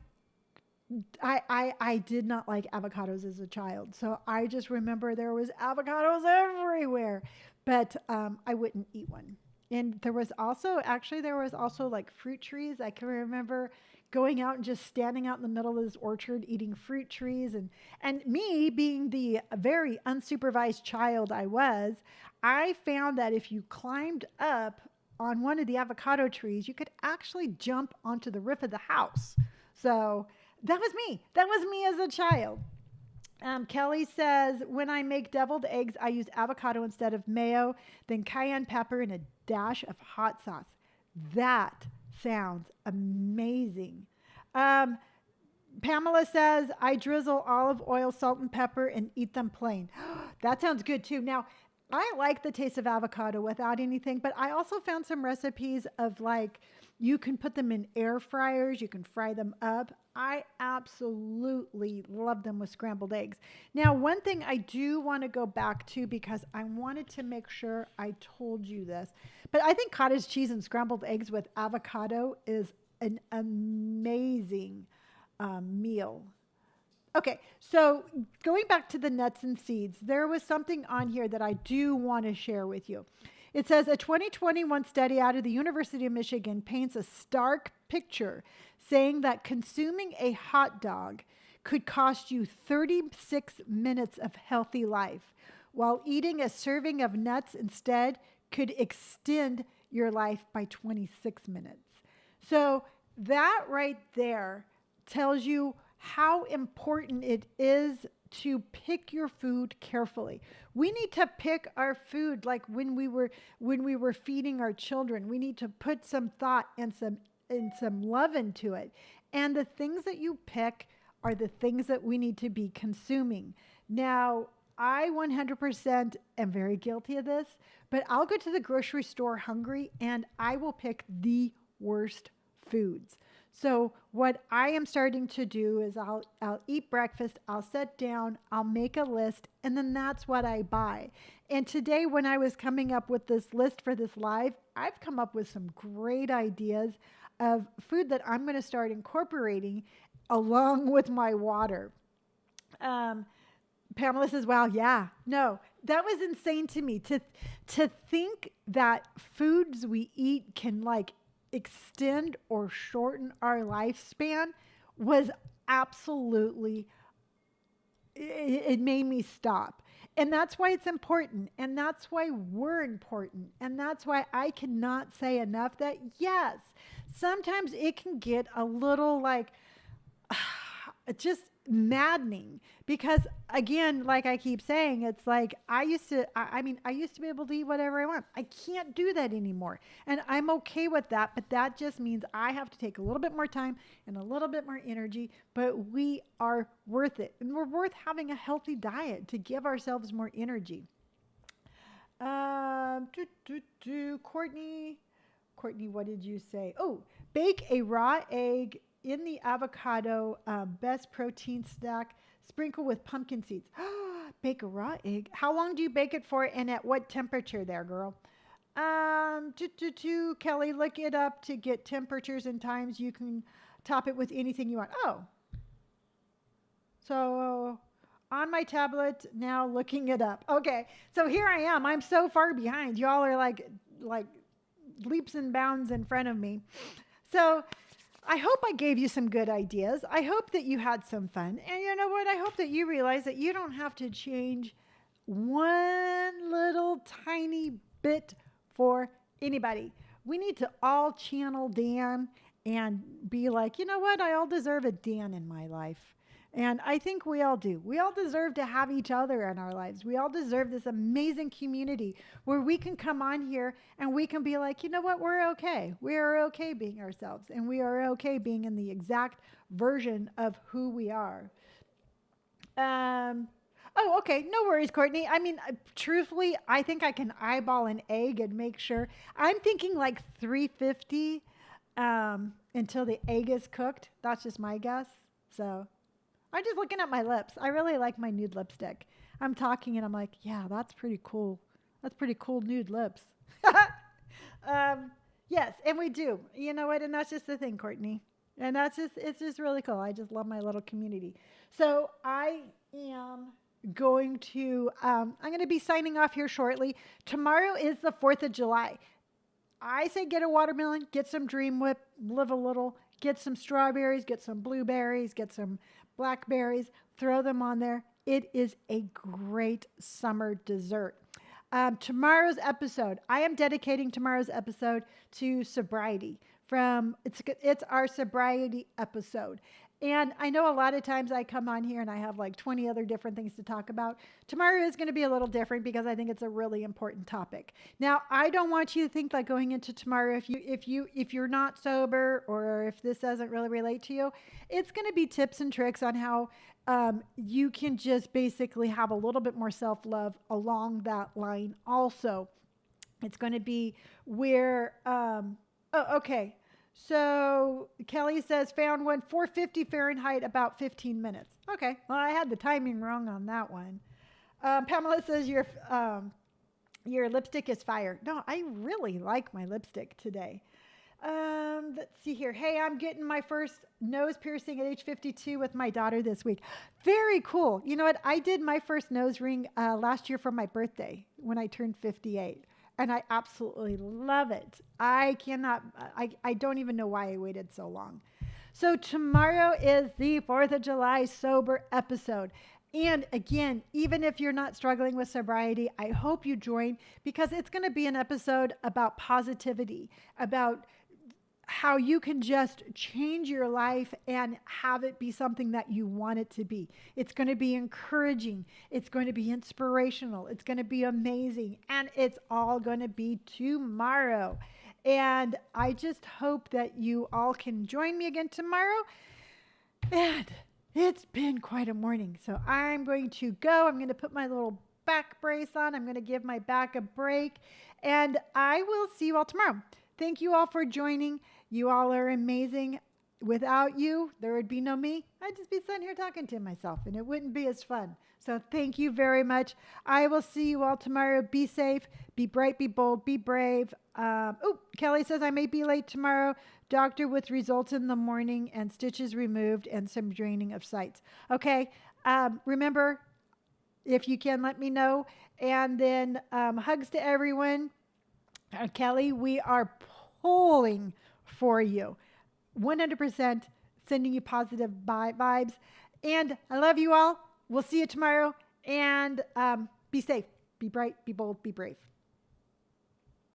did not like avocados as a child. So I just remember there was avocados everywhere, but I wouldn't eat one. And there was also like fruit trees. I can remember going out and just standing out in the middle of this orchard eating fruit trees, and me being the very unsupervised child I found that if you climbed up on one of the avocado trees, you could actually jump onto the roof of the house. So that was me. That was me as a child. Kelly says, when I make deviled eggs, I use avocado instead of mayo, then cayenne pepper and a dash of hot sauce. That sounds amazing. Pamela says, I drizzle olive oil, salt, and pepper and eat them plain. That sounds good too. Now, I like the taste of avocado without anything, but I also found some recipes of like, you can put them in air fryers, you can fry them up. I absolutely love them with scrambled eggs. Now, one thing I do want to go back to, because I wanted to make sure I told you this, but I think cottage cheese and scrambled eggs with avocado is an amazing meal. Okay, so going back to the nuts and seeds, there was something on here that I do want to share with you. It says a 2021 study out of the University of Michigan paints a stark picture saying that consuming a hot dog could cost you 36 minutes of healthy life, while eating a serving of nuts instead could extend your life by 26 minutes. So that right there tells you how important it is to pick your food carefully. We need to pick our food like when we were feeding our children. We need to put some thought and some love into it. And the things that you pick are the things that we need to be consuming. Now, I 100% am very guilty of this, but I'll go to the grocery store hungry and I will pick the worst foods. So what I am starting to do is I'll eat breakfast, I'll sit down, I'll make a list, and then that's what I buy. And today when I was coming up with this list for this live, I've come up with some great ideas of food that I'm going to start incorporating along with my water. Pamela says, wow, yeah, no, that was insane to me to think that foods we eat can like extend or shorten our lifespan was absolutely, it made me stop. And that's why it's important. And that's why we're important. And that's why I cannot say enough that yes, sometimes it can get a little like, just maddening because again, like I keep saying, it's like I used to be able to eat whatever I want. I can't do that anymore. And I'm okay with that, but that just means I have to take a little bit more time and a little bit more energy, but we are worth it. And we're worth having a healthy diet to give ourselves more energy. Courtney, what did you say? Oh, bake a raw egg in the avocado, best protein snack, sprinkle with pumpkin seeds. Bake a raw egg. How long do you bake it for and at what temperature there, girl? Kelly, look it up to get temperatures and times. You can top it with anything you want. Oh. So on my tablet now looking it up. Okay. So here I am. I'm so far behind. Y'all are like leaps and bounds in front of me. So I hope I gave you some good ideas. I hope that you had some fun. And you know what? I hope that you realize that you don't have to change one little tiny bit for anybody. We need to all channel Dan and be like, you know what? I all deserve a Dan in my life. And I think we all do. We all deserve to have each other in our lives. We all deserve this amazing community where we can come on here and we can be like, you know what? We're okay. We are okay being ourselves. And we are okay being in the exact version of who we are. Oh, okay. No worries, Courtney. I mean, truthfully, I think I can eyeball an egg and make sure. I'm thinking like 350 until the egg is cooked. That's just my guess. So I'm just looking at my lips. I really like my nude lipstick. I'm talking and I'm like, yeah, that's pretty cool. That's pretty cool nude lips. Yes, and we do. You know what? And that's just the thing, Courtney. And it's just really cool. I just love my little community. So I am I'm going to be signing off here shortly. Tomorrow is the 4th of July. I say get a watermelon, get some Dream Whip, live a little, get some strawberries, get some blueberries, get some blackberries, throw them on there. It is a great summer dessert. Tomorrow's episode, I am dedicating tomorrow's episode to sobriety. It's our sobriety episode. And I know a lot of times I come on here and I have like 20 other different things to talk about. Tomorrow is going to be a little different because I think it's a really important topic. Now, I don't want you to think like going into tomorrow, if you're not sober or if this doesn't really relate to you, it's going to be tips and tricks on how you can just basically have a little bit more self-love along that line. Also, it's going to be where, okay. So Kelly says, found one 450 Fahrenheit, about 15 minutes. Okay. Well, I had the timing wrong on that one. Pamela says your lipstick is fire. No, I really like my lipstick today. Let's see here. Hey, I'm getting my first nose piercing at age 52 with my daughter this week. Very cool. You know what? I did my first nose ring last year for my birthday when I turned 58. And I absolutely love it. I don't even know why I waited so long. So tomorrow is the 4th of July sober episode. And again, even if you're not struggling with sobriety, I hope you join because it's going to be an episode about positivity, about how you can just change your life and have it be something that you want it to be. It's going to be encouraging. It's going to be inspirational. It's going to be amazing. And it's all going to be tomorrow. And I just hope that you all can join me again tomorrow. And it's been quite a morning. So I'm going to go. I'm going to put my little back brace on. I'm going to give my back a break. And I will see you all tomorrow. Thank you all for joining. You all are amazing. Without you, there would be no me. I'd just be sitting here talking to myself, and it wouldn't be as fun. So thank you very much. I will see you all tomorrow. Be safe, be bright, be bold, be brave. Kelly says I may be late tomorrow. Doctor with results in the morning and stitches removed and some draining of sites. Okay, remember, if you can, let me know. And then hugs to everyone. Kelly, we are pulling for you. 100% sending you positive vibes. And I love you all. We'll see you tomorrow. And be safe, be bright, be bold, be brave.